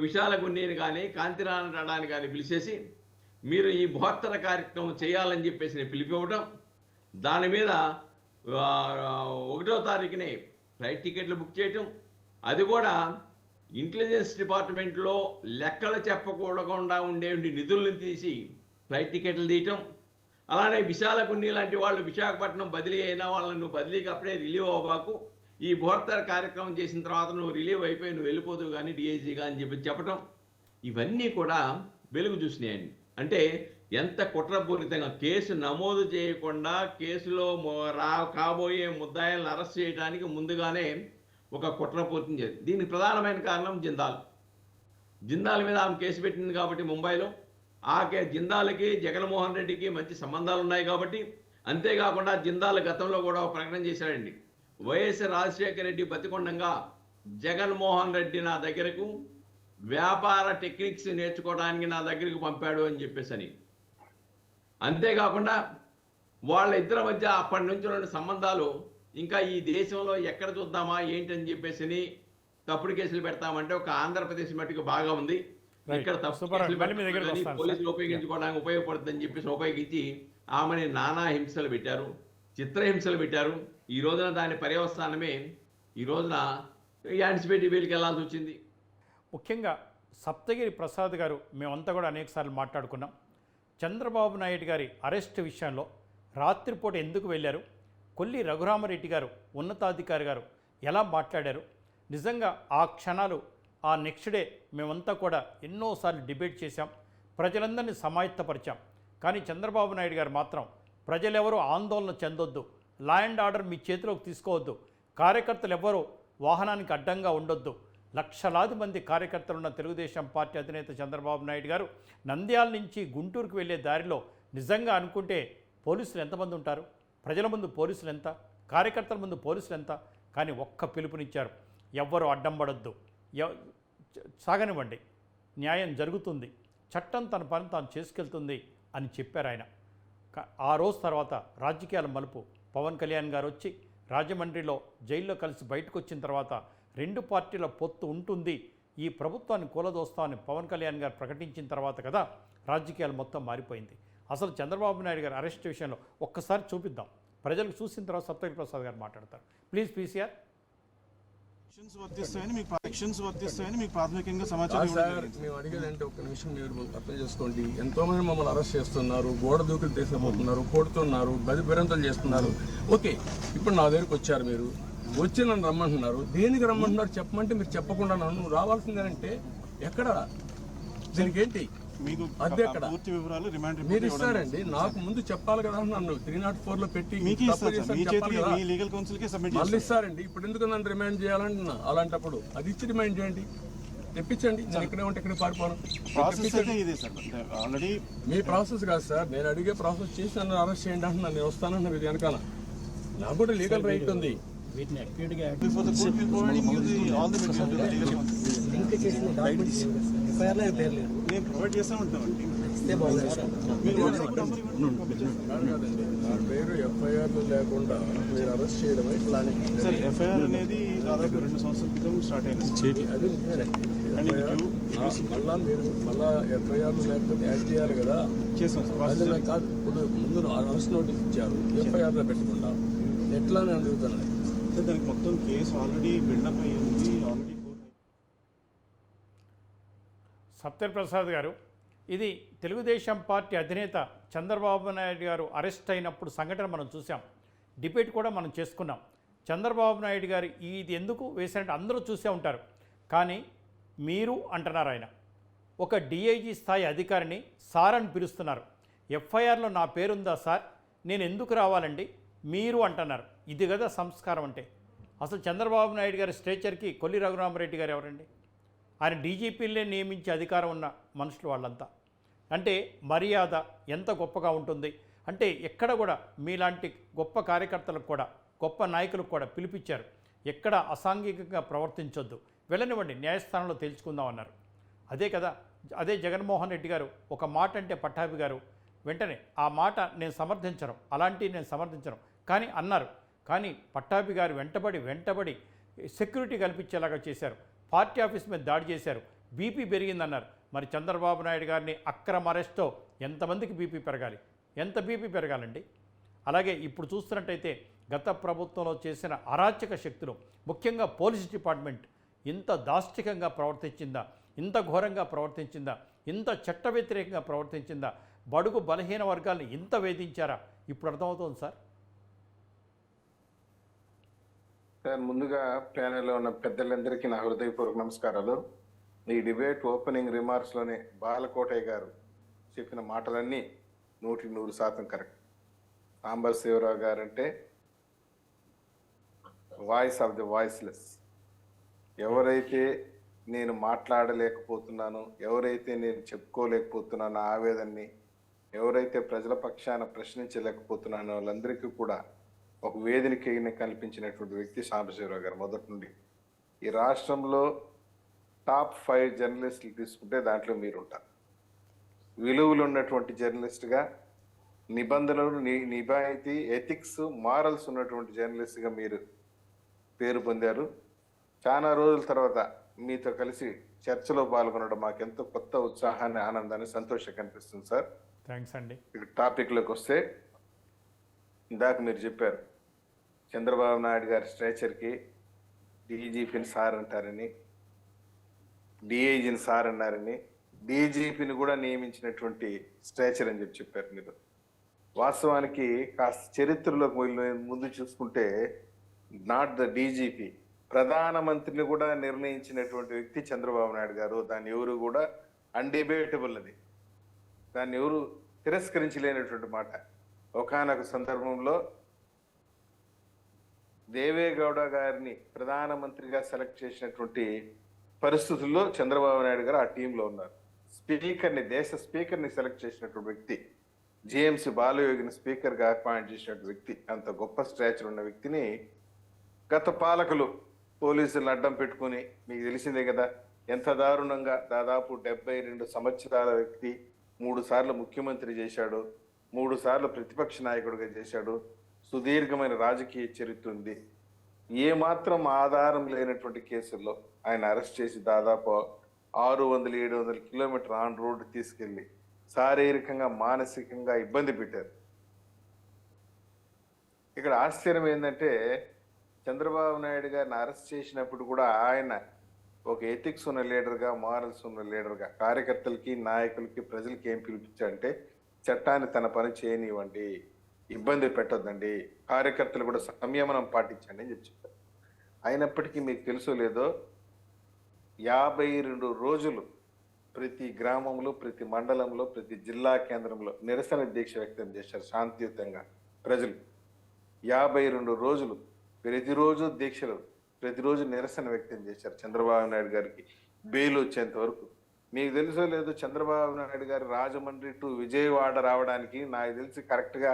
విశాలగుండిని కానీ కాంతిరాని కానీ పిలిచేసి మీరు ఈ బృహత్తర కార్యక్రమం చేయాలని చెప్పేసి పిలిపివ్వడం, దాని మీద 1వ తారీఖునే ఫ్లైట్ టికెట్లు బుక్ చేయటం, అది కూడా ఇంటెలిజెన్స్ డిపార్ట్మెంట్లో లెక్కలు చెప్పకూడకుండా ఉండే నిధులను తీసి ఫ్లైట్ టికెట్లు తీయటం, అలానే విశాలకున్ని లాంటి వాళ్ళు విశాఖపట్నం బదిలీ అయిన వాళ్ళని నువ్వు బదిలీకి అప్పుడే రిలీవ్ అవ్వబాకు, ఈ బోర్తర్ కార్యక్రమం చేసిన తర్వాత నువ్వు రిలీవ్ అయిపోయి నువ్వు వెళ్ళిపోదువు కానీ డిఐజీగా అని చెప్పటం, ఇవన్నీ కూడా వెలుగు చూసినాయండి. అంటే ఎంత కుట్రపూరితంగా కేసు నమోదు చేయకుండా కేసులో కాబోయే ముద్దాయిలను అరెస్ట్ చేయడానికి ముందుగానే ఒక కుట్రపూరితం చేసింది. దీనికి ప్రధానమైన కారణం జిందాల్ మీద ఆమె కేసు పెట్టింది కాబట్టి ముంబైలో జిందాల్కి జగన్మోహన్ రెడ్డికి మంచి సంబంధాలు ఉన్నాయి కాబట్టి, అంతేకాకుండా జిందాల్ గతంలో కూడా ఒక ప్రకటన చేశాడండి, వైఎస్ రాజశేఖర రెడ్డి బతికొండంగా జగన్మోహన్ రెడ్డి నా దగ్గరకు వ్యాపార టెక్నిక్స్ నేర్చుకోవడానికి నా దగ్గరికి పంపాడు అని చెప్పేసి. అంతేకాకుండా వాళ్ళ ఇద్దరి మధ్య అప్పటి నుంచి ఉన్న సంబంధాలు ఇంకా ఈ దేశంలో ఎక్కడ చూద్దామా ఏంటని చెప్పేసి తప్పుడు కేసులు పెడతామంటే ఒక ఆంధ్రప్రదేశ్ మట్టుకు బాగా ఉంది, ఇక్కడ తప్పుడు పోలీసులు ఉపయోగించుకోవడానికి ఉపయోగపడుతుందని చెప్పేసి ఉపయోగించి ఆమెని నానా హింసలు పెట్టారు, చిత్రహింసలు పెట్టారు. ఈ రోజున దాని పర్యవస్థానమే ఈ రోజున యాంటిసిపేట్ వీళ్ళకి వెళ్ళాల్సి వచ్చింది. ముఖ్యంగా సప్తగిరి ప్రసాద్ గారు మేమంతా కూడా అనేకసార్లు మాట్లాడుకున్నాం. చంద్రబాబు నాయుడు గారి అరెస్ట్ విషయంలో రాత్రిపూట ఎందుకు వెళ్ళారు, కొల్లి రఘురామరెడ్డి గారు ఉన్నతాధికారి గారు ఎలా మాట్లాడారు, నిజంగా ఆ క్షణాలు ఆ నెక్స్ట్ డే మేమంతా కూడా ఎన్నోసార్లు డిబేట్ చేశాం, ప్రజలందరినీ సమాయత్తపరిచాం. కానీ చంద్రబాబు నాయుడు గారు మాత్రం ప్రజలెవరూ ఆందోళన చెందొద్దు, లా అండ్ ఆర్డర్ మీ చేతిలోకి తీసుకోవద్దు, కార్యకర్తలు ఎవ్వరూ వాహనానికి అడ్డంగా ఉండొద్దు, లక్షలాది మంది కార్యకర్తలున్న తెలుగుదేశం పార్టీ అధినేత చంద్రబాబు నాయుడు గారు నంద్యాల నుంచి గుంటూరుకు వెళ్ళే దారిలో నిజంగా అనుకుంటే పోలీసులు ఎంతమంది ఉంటారు, ప్రజల ముందు పోలీసులు ఎంత, కార్యకర్తల ముందు పోలీసులు ఎంత, కానీ ఒక్క పిలుపునిచ్చారు, ఎవ్వరూ అడ్డం పడొద్దు, సాగనివ్వండి, న్యాయం జరుగుతుంది, చట్టం తన పని తాను చేసుకెళ్తుంది అని చెప్పారు ఆయన. ఆ రోజు తర్వాత రాజకీయాల మలుపు, పవన్ కళ్యాణ్ గారు వచ్చి రాజమండ్రిలో జైల్లో కలిసి బయటకు వచ్చిన తర్వాత రెండు పార్టీల పొత్తు ఉంటుంది, ఈ ప్రభుత్వాన్ని కూలదోస్తామని పవన్ కళ్యాణ్ గారు ప్రకటించిన తర్వాత కదా రాజకీయాలు మొత్తం మారిపోయింది. అసలు చంద్రబాబు నాయుడు గారి అరెస్ట్ విషయంలో ఒక్కసారి చూపిద్దాం, ప్రజలకు చూసిన తర్వాత సప్తగిరి ప్రసాద్ గారు మాట్లాడతారు. Please PCR. వర్తిస్తాయని మీకు ప్రాథమికంగా సమాచారం మేము అడిగేదంటే ఒక నిమిషం మీరు అర్థం చేసుకోండి. ఎంతో మంది మమ్మల్ని అరెస్ట్ చేస్తున్నారు, గోడ దూకులు తీసుకుపోతున్నారు, కొడుతున్నారు, బెదిరింతలు చేస్తున్నారు. ఓకే, ఇప్పుడు నా దగ్గరికి వచ్చారు, మీరు వచ్చి నన్ను రమ్మంటున్నారు. దేనికి రమ్మంటున్నారు చెప్పమంటే మీరు చెప్పకుండా నన్ను రావాల్సిందేనంటే ఎక్కడ, దీనికి ఏంటి మీకు అదే ఎక్కడ పూర్తి వివరాలు రిమాండ్ మీరు ఇస్తారండి? నాకు ముందు చెప్పాలి కదా, నన్ను 304 లో పెట్టి లీగల్ కౌన్సిల్ కి సబ్మిట్ మళ్ళీ ఇస్తారండి. ఇప్పుడు ఎందుకు నన్ను రిమాండ్ చేయాలంటున్నా? అలాంటప్పుడు అది ఇచ్చి రిమాండ్ చేయండి, తెప్పించండి. నేను ఇక్కడే ఉంటే ఇక్కడ పారిపోను. ఆల్రెడీ మీ ప్రాసెస్ కాదు సార్, నేను అడిగే ప్రాసెస్ చేసి నన్ను అరెస్ట్ చేయండి అంటున్నా. నేను వస్తానన్నా మీరు వెనకాల, నాకు కూడా లీగల్ రైట్ ఉంది. నేను ప్రొవైడ్ చేస్తూ ఉంటామండి. పేరు ఎఫ్ఐఆర్లు లేకుండా మీరు అరెస్ట్ చేయడమే ప్లానింగ్. సార్, ఎఫ్ఐఆర్ అనేది దాదాపు 2 సంవత్సరాల క్రితం స్టార్ట్ అయింది. అది మళ్ళా ఎఫ్ఐఆర్లు లేకపోతే యాడ్ చేయాలి కదా. చేసాం సార్. అది నాకు కాదు, ఇప్పుడు ముందు అరెస్ట్ నోటీస్ ఇచ్చారు, ఎఫ్ఐఆర్లో పెట్టకుండా ఎట్లా నేను అడుగుతాను. దానికి మొత్తం కేసు ఆల్రెడీ బిల్డప్ అయ్యింది. ఆల్రెడీ సప్తగిరి ప్రసాద్ గారు, ఇది తెలుగుదేశం పార్టీ అధినేత చంద్రబాబు నాయుడు గారు అరెస్ట్ అయినప్పుడు సంఘటన మనం చూసాం, డిబేట్ కూడా మనం చేసుకున్నాం. చంద్రబాబు నాయుడు గారు ఇది ఎందుకు వేసినట్టు అందరూ చూసే ఉంటారు, కానీ మీరు అంటున్నారు, ఆయన ఒక డిఐజీ స్థాయి అధికారిని సార్ అని పిలుస్తున్నారు. ఎఫ్ఐఆర్లో నా పేరుందా సార్, నేను ఎందుకు రావాలండి మీరు అంటున్నారు. ఇది కదా సంస్కారం అంటే. అసలు చంద్రబాబు నాయుడు గారి స్ట్రేచర్కి కొల్లి రఘురామరెడ్డి గారు ఎవరండి? ఆయన డీజీపీలనే నియమించే అధికారం ఉన్న మనుషులు వాళ్ళంతా. అంటే మర్యాద ఎంత గొప్పగా ఉంటుంది అంటే, ఎక్కడ కూడా మీలాంటి గొప్ప కార్యకర్తలకు కూడా, గొప్ప నాయకులకు కూడా పిలిపించారు, ఎక్కడ అసాంఘికంగా ప్రవర్తించొద్దు, వెళ్ళనివ్వండి, న్యాయస్థానంలో తేల్చుకుందాం అన్నారు. అదే కదా, అదే జగన్మోహన్ రెడ్డి గారు ఒక మాట అంటే పట్టాభి గారు వెంటనే ఆ మాట నేను సమర్థించను, అలాంటివి నేను సమర్థించను కానీ అన్నారు. కానీ పట్టాభి గారు వెంటబడి సెక్యూరిటీ కల్పించేలాగా చేశారు, పార్టీ ఆఫీస్ మీద దాడి చేశారు, బీపీ పెరిగిందన్నారు. మరి చంద్రబాబు నాయుడు గారిని అక్రమ అరెస్ట్తో ఎంతమందికి బీపీ పెరగాలి, ఎంత బీపీ పెరగాలండి? అలాగే ఇప్పుడు చూస్తున్నట్టయితే గత ప్రభుత్వంలో చేసిన అరాచక శక్తులు, ముఖ్యంగా పోలీస్ డిపార్ట్మెంట్ ఇంత దాష్టికంగా ప్రవర్తించిందా, ఇంత ఘోరంగా ప్రవర్తించిందా, ఇంత చట్ట వ్యతిరేకంగా ప్రవర్తించిందా, బడుగు బలహీన వర్గాలను ఇంత వేధించారా? ఇప్పుడు అర్థమవుతుంది సార్. సార్, ముందుగా ప్యానెల్లో ఉన్న పెద్దలందరికీ నా హృదయపూర్వక నమస్కారాలు. ఈ డిబేట్ ఓపెనింగ్ రిమార్క్స్లోనే బాలకోటయ్య గారు చెప్పిన మాటలన్నీ 100% కరెక్ట్. సాంబర్ శివరావు గారు అంటే వాయిస్ ఆఫ్ ది వాయిస్లెస్. ఎవరైతే నేను మాట్లాడలేకపోతున్నానో, ఎవరైతే నేను చెప్పుకోలేకపోతున్నానో ఆవేదనని, ఎవరైతే ప్రజల పక్షాన ప్రశ్నించలేకపోతున్నానో వాళ్ళందరికీ కూడా ఒక వేదికని కల్పించినటువంటి వ్యక్తి సాంబశివరావు గారు మొదటి నుండి. ఈ రాష్ట్రంలో టాప్ 5 జర్నలిస్టులు తీసుకుంటే దాంట్లో మీరు ఉంటారు. విలువలు ఉన్నటువంటి జర్నలిస్ట్గా, నిబంధనలు, నిజాయితీ, ఎథిక్స్, మారల్స్ ఉన్నటువంటి జర్నలిస్ట్గా మీరు పేరు పొందారు. చాలా రోజుల తర్వాత మీతో కలిసి చర్చలో పాల్గొనడం మాకెంతో కొత్త ఉత్సాహాన్ని, ఆనందాన్ని, సంతోషం కనిపిస్తుంది సార్. థ్యాంక్స్ అండి. ఇక టాపిక్లోకి వస్తే, ఇందాక మీరు చెప్పారు చంద్రబాబు నాయుడు గారి స్ట్రేచర్కి డీజీపీని సార్ అంటారని, డిఐజీని సార్ అన్నారని, డీజీపీని కూడా నియమించినటువంటి స్ట్రేచర్ అని చెప్పారు మీరు. వాస్తవానికి కాస్త చరిత్రలోకి ముందు చూసుకుంటే, నాట్ ద డీజీపీ, ప్రధానమంత్రిని కూడా నిర్ణయించినటువంటి వ్యక్తి చంద్రబాబు నాయుడు గారు. దాన్ని ఎవరు కూడా అన్డిబేటబుల్, అది దాన్ని ఎవరు తిరస్కరించలేనటువంటి మాట. ఒకానొక సందర్భంలో దేవేగౌడ గారిని ప్రధానమంత్రిగా సెలెక్ట్ చేసినటువంటి పరిస్థితుల్లో చంద్రబాబు నాయుడు గారు ఆ టీంలో ఉన్నారు. స్పీకర్ని, దేశ స్పీకర్ని సెలెక్ట్ చేసినటువంటి వ్యక్తి, జిఎంసి బాలయోగిని స్పీకర్గా అపాయింట్ చేసినటువంటి వ్యక్తి, అంత గొప్ప స్ట్రాచర్ ఉన్న వ్యక్తిని గత పాలకులు పోలీసులను అడ్డం పెట్టుకుని, మీకు తెలిసిందే కదా ఎంత దారుణంగా, దాదాపు 72 సంవత్సరాల వ్యక్తి 3 సార్లు ముఖ్యమంత్రి చేశాడు, 3 సార్లు ప్రతిపక్ష నాయకుడిగా చేశాడు, సుదీర్ఘమైన రాజకీయ చరిత్ర ఉంది. ఏమాత్రం ఆధారం లేనటువంటి కేసుల్లో ఆయన అరెస్ట్ చేసి దాదాపు 600-700 కిలోమీటర్ ఆన్ రోడ్డు తీసుకెళ్లి శారీరకంగా, మానసికంగా ఇబ్బంది పెట్టారు. ఇక్కడ ఆశ్చర్యం ఏంటంటే, చంద్రబాబు నాయుడు గారిని అరెస్ట్ చేసినప్పుడు కూడా ఆయన ఒక ఎథిక్స్ ఉన్న లీడర్గా, మారల్స్ ఉన్న లీడర్గా కార్యకర్తలకి, నాయకులకి, ప్రజలకి ఏం పిలిపించాడంటే, చట్టాన్ని తన పని చేయనివ్వండి, ఇబ్బంది పెట్టొద్దండి, కార్యకర్తలు కూడా సంయమనం పాటించండి అని చెప్పారు. అయినప్పటికీ మీకు తెలుసో లేదో 52 రోజులు ప్రతి గ్రామంలో, ప్రతి మండలంలో, ప్రతి జిల్లా కేంద్రంలో నిరసన దీక్ష వ్యక్తం చేశారు శాంతియుతంగా ప్రజలు. 52 రోజులు ప్రతిరోజు దీక్షలు, ప్రతిరోజు నిరసన వ్యక్తం చేశారు చంద్రబాబు నాయుడు గారికి బెయిల్ వచ్చేంత వరకు. మీకు తెలుసో లేదో, చంద్రబాబు నాయుడు గారు రాజమండ్రి టు విజయవాడ రావడానికి నాకు తెలిసి కరెక్ట్గా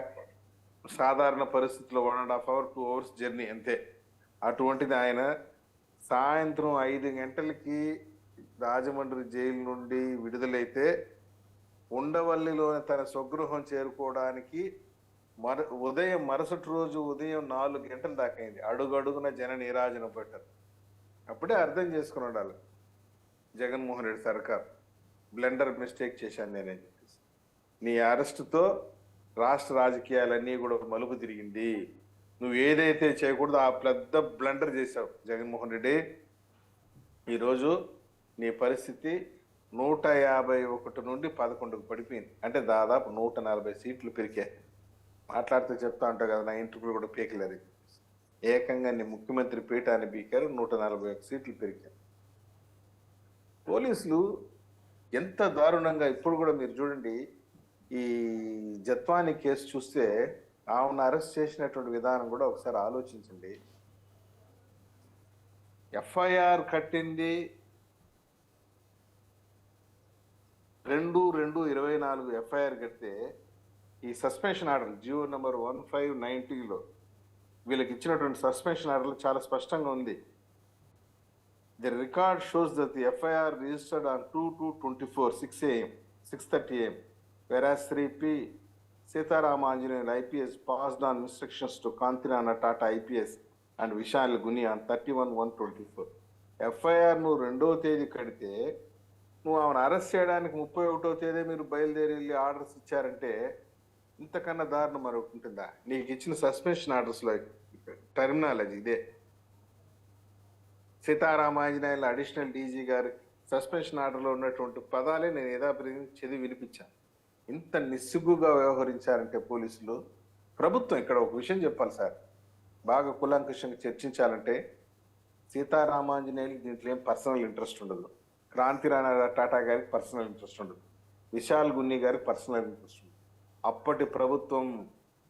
సాధారణ పరిస్థితుల్లో 1.5 hours 2 hours జర్నీ అంతే. అటువంటిది ఆయన సాయంత్రం 5 గంటలకి రాజమండ్రి జైలు నుండి విడుదలైతే ఉండవల్లిలో తన స్వగృహం చేరుకోవడానికి ఉదయం మరుసటి రోజు ఉదయం 4 గంటల దాకా అయింది. అడుగడుగున జన నీరాజన పెట్టారు. అప్పుడే అర్థం చేసుకుని ఉండాలి జగన్మోహన్ రెడ్డి సర్కార్, బ్లెండర్ మిస్టేక్ చేశాను నేనే చెప్పేసి. నీ అరెస్టుతో రాష్ట్ర రాజకీయాలన్నీ కూడా మలుపు తిరిగింది. నువ్వు ఏదైతే చేయకూడదో ఆ పెద్ద బ్లండర్ చేశావు జగన్మోహన్ రెడ్డి. ఈరోజు నీ పరిస్థితి 151 నుండి 11కు పడిపోయింది. అంటే దాదాపు 140 సీట్లు పెరిగాయి. మాట్లాడుతూ చెప్తా ఉంటావు కదా, నా ఇంటర్వ్యూలు కూడా పీకలేరు. ఏకంగా నీ ముఖ్యమంత్రి పీఠాన్ని పీకారు, 141 సీట్లు పెరిగారు. పోలీసులు ఎంత దారుణంగా, ఇప్పుడు కూడా మీరు చూడండి, ఈ జత్వాని కేసు చూస్తే ఆమెను అరెస్ట్ చేసినటువంటి విధానం కూడా ఒకసారి ఆలోచించండి. ఎఫ్ఐఆర్ కట్టింది 2/2/24 ఎఫ్ఐఆర్ కడితే ఈ సస్పెన్షన్ ఆర్డర్ జియో నెంబర్ 1590లో వీళ్ళకి ఇచ్చినటువంటి సస్పెన్షన్ ఆర్డర్లు చాలా స్పష్టంగా ఉంది. The record shows that the FIR registered on 2/2/24 6 AM 6:30 AM whereas 3P Sitaram Anjaneyal IPS passed on instructions to Kantirana Tata IPS and Vishal Guni on 31/1/24. FIR నువ్వు 2వ తేదీ కడితే నువ్వు ఆమెను అరెస్ట్ చేయడానికి 31వ తేదీ మీరు బయలుదేరి వెళ్ళి ఆర్డర్స్ ఇచ్చారంటే ఇంతకన్నా దారుణం మరొకటి ఉంటుందా? నీకు ఇచ్చిన సస్పెన్షన్ ఆర్డర్స్లో టర్మినాలజీ ఇదే. సీతారామాంజనేయులు అడిషనల్ డీజీ గారి సస్పెన్షన్ ఆర్డర్లో ఉన్నటువంటి పదాలే నేను యథాప్రతి చదివి వినిపించాను. ఇంత నిస్సిగ్గుగా వ్యవహరించారంటే పోలీసులు. ప్రభుత్వం ఇక్కడ ఒక విషయం చెప్పాలి సార్, బాగా కులంకుషంగా చర్చించాలంటే సీతారామాంజనేయులు దీంట్లో ఏం పర్సనల్ ఇంట్రెస్ట్ ఉండదు, క్రాంతి రాణా టాటా గారికి పర్సనల్ ఇంట్రెస్ట్ ఉండదు, విశాల్ గున్ని గారికి పర్సనల్ ఇంట్రెస్ట్ ఉండదు.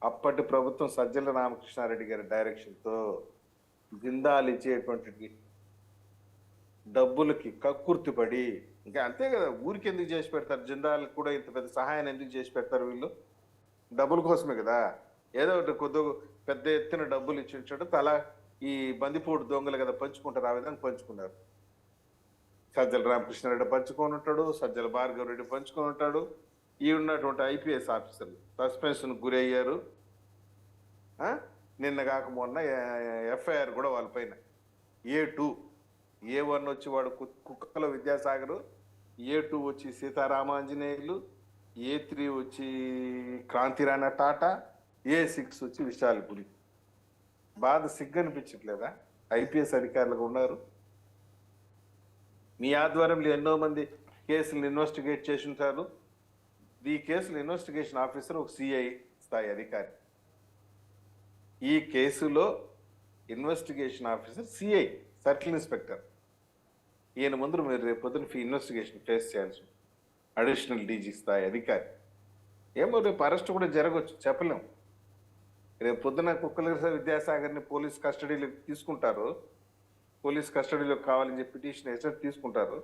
అప్పటి ప్రభుత్వం సజ్జల రామకృష్ణారెడ్డి గారి డైరెక్షన్తో జిందాలు ఇచ్చేటువంటి డబ్బులకి కక్కుర్తిపడి, ఇంకా అంతే కదా, ఊరికి ఎందుకు చేసి పెడతారు, జిందాలకు కూడా ఇంత పెద్ద సహాయాన్ని ఎందుకు చేసి పెడతారు వీళ్ళు? డబ్బుల కోసమే కదా. ఏదో ఒకటి కొద్దిగా పెద్ద ఎత్తున డబ్బులు ఇచ్చి తల ఈ బందిపోటు దొంగలు కదా పంచుకుంటారు, ఆ విధంగా పంచుకున్నారు. సజ్జల రామకృష్ణారెడ్డి పంచుకొని ఉంటాడు, సజ్జల భార్గవ రెడ్డి పంచుకొని ఉంటాడు. ఈ ఉన్నటువంటి ఐపీఎస్ ఆఫీసర్లు సస్పెన్షన్ గురి అయ్యారు. నిన్న కాక మొన్న ఎఫ్ఐఆర్ కూడా వాళ్ళపైన A2, A1 వచ్చి వాడు కుక్కల విద్యాసాగర్, A2 వచ్చి సీతారామాంజనేయులు, A3 వచ్చి క్రాంతి రాణా టాటా, A6 వచ్చి విశాల్ గురి. బాధ సిగ్గు అనిపించట్లేదా? ఐపీఎస్ అధికారులుగా ఉన్నారు. మీ ఆధ్వర్యంలో ఎన్నో మంది కేసులను ఇన్వెస్టిగేట్ చేసి ఉంటారు. ఈ కేసులు ఇన్వెస్టిగేషన్ ఆఫీసర్ ఒక సిఐ స్థాయి అధికారి. ఈ కేసులో investigation officer CI, circle inspector. ఈయన ముందు మీరు రేపు పొద్దున ఇన్వెస్టిగేషన్ ఫేస్ చేయాల్సి ఉంటుంది. అడిషనల్ డీజీ స్థాయి అధికారి. ఏమో రేపు అరెస్ట్ కూడా జరగవచ్చు, చెప్పలేం. రేపు పొద్దున కుక్కల విద్యాసాగర్ని పోలీస్ కస్టడీలోకి తీసుకుంటారు, పోలీస్ కస్టడీలోకి కావాలని చెప్పి పిటిషన్ వేసి తీసుకుంటారు.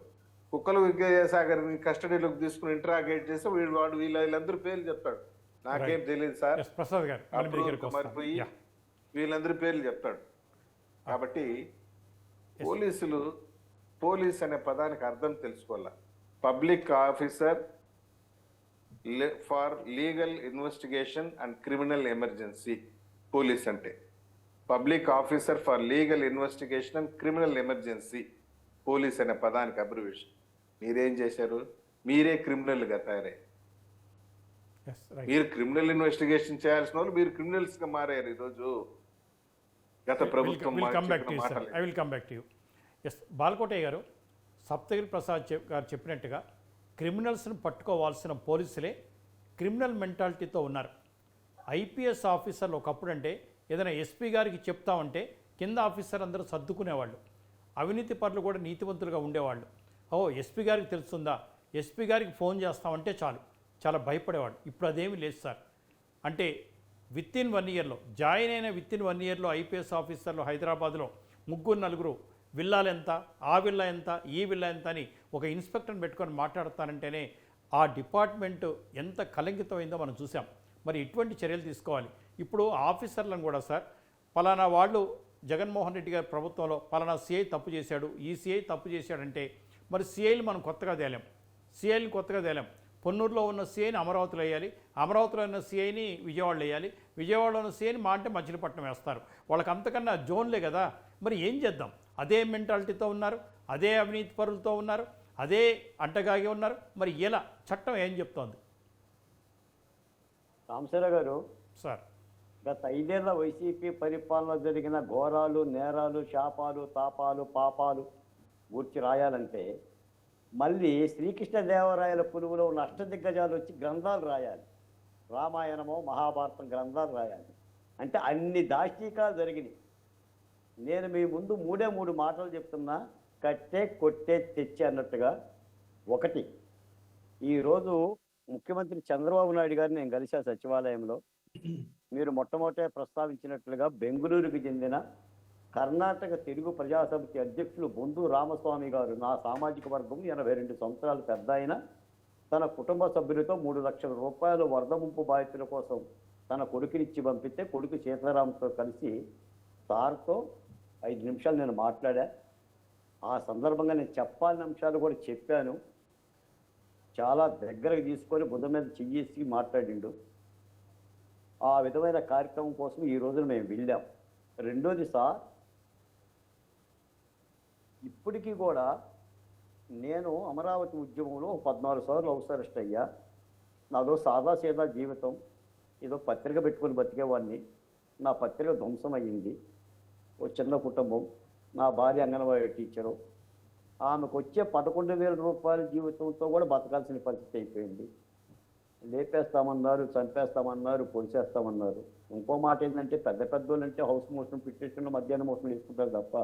కుక్కల విద్యాసాగర్ని కస్టడీలోకి తీసుకుని ఇంటరాగేట్ చేస్తే వీళ్ళందరూ పేర్లు చెప్తాడు. నాకేం తెలియదు సార్, ప్రసాద్ గారు మరిపోయి వీళ్ళందరి పేర్లు చెప్తాడు. కాబట్టి పోలీస్ అనే పదానికి అర్థం తెలుసుకోవాలా. Public officer for legal investigation and criminal emergency. Police అంటే public officer for legal investigation and criminal emergency. Police అనే పదానికి అబ్రివేషన్. మీరేం చేశారు? మీరే క్రిమినల్గా తయారయ్యారు. మీరు క్రిమినల్ ఇన్వెస్టిగేషన్ చేయాల్సిన వాళ్ళు మీరు క్రిమినల్స్ గా మారారు ఈరోజు. గత ప్రభుత్వం I will come back to you. Yes, Balakotaiah garu, Saptagiri Prasad గారు చెప్పినట్టుగా క్రిమినల్స్ను పట్టుకోవాల్సిన పోలీసులే క్రిమినల్ మెంటాలిటీతో ఉన్నారు. ఐపీఎస్ ఆఫీసర్లు ఒకప్పుడు అంటే ఏదైనా ఎస్పీ గారికి చెప్తామంటే కింద ఆఫీసర్ అందరూ సర్దుకునేవాళ్ళు. అవినీతి పరులు కూడా నీతివంతులుగా ఉండేవాళ్ళు. ఎస్పీ గారికి తెలుస్తుందా, ఎస్పీ గారికి ఫోన్ చేస్తామంటే చాలు, చాలా భయపడేవాడు. ఇప్పుడు అదేమీ లేదు సార్. అంటే వితిన్ 1 ఇయర్లో జాయిన్ అయిన వితిన్ 1 ఇయర్లో ఐపీఎస్ ఆఫీసర్లు హైదరాబాద్లో 3-4 విల్లాలు ఎంత, ఆ విల్లా ఎంత, ఈ విల్లా ఎంత అని ఒక ఇన్స్పెక్టర్ని పెట్టుకొని మాట్లాడతానంటేనే ఆ డిపార్ట్మెంట్ ఎంత కలంకితమైందో మనం చూసాం. మరి ఇటువంటి చర్యలు తీసుకోవాలి. ఇప్పుడు ఆఫీసర్లను కూడా సార్, పలానా వాళ్ళు జగన్మోహన్ రెడ్డి గారి ప్రభుత్వంలో పలానా సిఐ తప్పు చేశాడు, ఈ సిఐ తప్పు చేశాడంటే మరి సిఐలు మనం కొత్తగా తేలాం. పొన్నూరులో ఉన్న సిఐని అమరావతిలో వేయాలి, అమరావతిలో ఉన్న సిఐని విజయవాడలో వేయాలి, విజయవాడలో ఉన్న సిఐని మా అంటే మచిలీపట్నం వేస్తారు. వాళ్ళకి అంతకన్నా జోన్లే కదా. మరి ఏం చేద్దాం? అదే మెంటాలిటీతో ఉన్నారు, అదే అవినీతి పరులతో ఉన్నారు, అదే అంటగాగి ఉన్నారు. మరి ఎలా చట్టం ఏం చెప్తోంది? రామశేఖర గారు సార్, గత 5 ఏళ్ల వైసీపీ పరిపాలనలో జరిగిన ఘోరాలు, నేరాలు, శాపాలు, తాపాలు, పాపాలు గూర్చి రాయాలంటే మళ్ళీ శ్రీకృష్ణదేవరాయల పులుగులో ఉన్న అష్టదిగ్గజాలు వచ్చి గ్రంథాలు రాయాలి. రామాయణమో మహాభారతం గ్రంథాలు రాయాలి. అంటే అన్ని దాష్టీకాలు జరిగినాయి. నేను మీ ముందు 3 మాటలు చెప్తున్నా, కట్టే కొట్టే తెచ్చే అన్నట్టుగా. ఒకటి, ఈరోజు ముఖ్యమంత్రి చంద్రబాబు నాయుడు గారిని నేను కలిసా సచివాలయంలో. మీరు మొట్టమొదట ప్రస్తావించినట్లుగా బెంగళూరుకు చెందిన కర్ణాటక తెలుగు ప్రజాసమితి అధ్యక్షులు బొందు రామస్వామి గారు, నా సామాజిక వర్గం 82 సంవత్సరాలు పెద్ద ఆయన, తన కుటుంబ సభ్యులతో 3 లక్షల రూపాయలు వరద ముంపు బాధితుల కోసం తన కొడుకునిచ్చి పంపితే కొడుకు సీతారాంతో కలిసి సార్తో 5 నిమిషాలు నేను మాట్లాడా. ఆ సందర్భంగా నేను చెప్పాలని అంశాలు కూడా చెప్పాను. చాలా దగ్గరకు తీసుకొని బుధ మీద చెయ్యేసి మాట్లాడిండు. ఆ విధమైన కార్యక్రమం కోసం ఈ రోజున మేము వెళ్ళాం. రెండోది సార్, ఇప్పటికీ కూడా నేను అమరావతి ఉద్యమంలో 14 సార్లు హౌస్ అరెస్ట్ అయ్యా. నాదో సాదాసీదా జీవితం, ఏదో పత్రిక పెట్టుకొని బతికేవాడిని. నా పత్రిక ధ్వంసం అయ్యింది. ఓ చిన్న కుటుంబం, నా భార్య అంగన్వాడీ టీచరు. ఆమెకు వచ్చే 11,000 రూపాయల జీవితంతో కూడా బతకాల్సిన పరిస్థితి అయిపోయింది. లేపేస్తామన్నారు, చంపేస్తామన్నారు, పొడిచేస్తామన్నారు. ఇంకో మాట ఏంటంటే పెద్ద పెద్దోళ్ళు అంటే హౌస్ మోషన్, పిటిషన్, మధ్యాహ్న మోషన్ వేసుకుంటారు తప్ప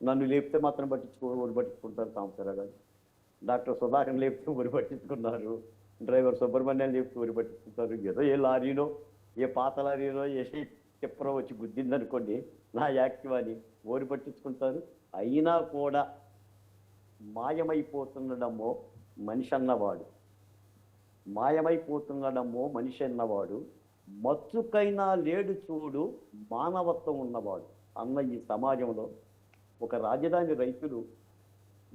నన్ను లేపితే మాత్రం ఒడి పట్టించుకుంటారు సాంబశివరావు గారు. డాక్టర్ సుధాకర్ లేపితే ఒడి పట్టించుకున్నారు, డ్రైవర్ సుబ్రహ్మణ్యం లేపితే ఒడి పట్టించుకుంటారు. ఏదో ఏ లారీనో, ఏ పాత లారీనో, ఏ టిప్పరో వచ్చి గుద్దిందనుకోండి నా యాక్టివాని ఓడి పట్టించుకుంటారు. అయినా కూడా మాయమైపోతుండడమో మనిషి అన్నవాడు, మాయమైపోతుండడమో మనిషి అన్నవాడు, మచ్చుకైనా లేడు చూడు మానవత్వం ఉన్నవాడు అన్న ఈ సమాజంలో ఒక రాజధాని రైతులు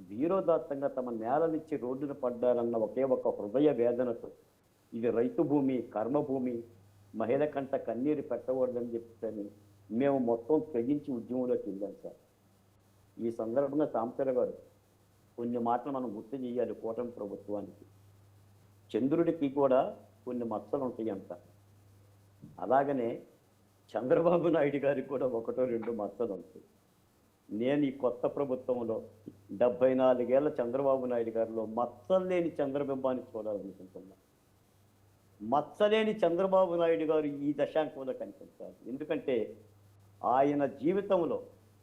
ధీరోదాత్తంగా తమ నేలనిచ్చి రోడ్డున పడ్డారన్న ఒకే ఒక హృదయ వేదనతో ఇది రైతు భూమి, కర్మభూమి, మహిళ కంట కన్నీరు పెట్టకూడదని చెప్పని మేము మొత్తం తెగించి ఉద్యమంలోకి వెళ్ళాం సార్. ఈ సందర్భంగా సాంబశివరావు గారు కొన్ని మాటలు మనం గుర్తు చేయాలి కూటమి ప్రభుత్వానికి. చంద్రుడికి కూడా కొన్ని మచ్చలు ఉంటాయంట, అలాగనే చంద్రబాబు నాయుడు గారికి కూడా 1-2 మచ్చలు ఉంటాయి. నేను ఈ కొత్త ప్రభుత్వంలో 74 ఏళ్ల చంద్రబాబు నాయుడు గారిలో మచ్చలేని చంద్రబింబాన్ని చూడాలనుకుంటున్నా. మచ్చలేని చంద్రబాబు నాయుడు గారు ఈ దశాంకంలో కనిపించారు. ఎందుకంటే ఆయన జీవితంలో,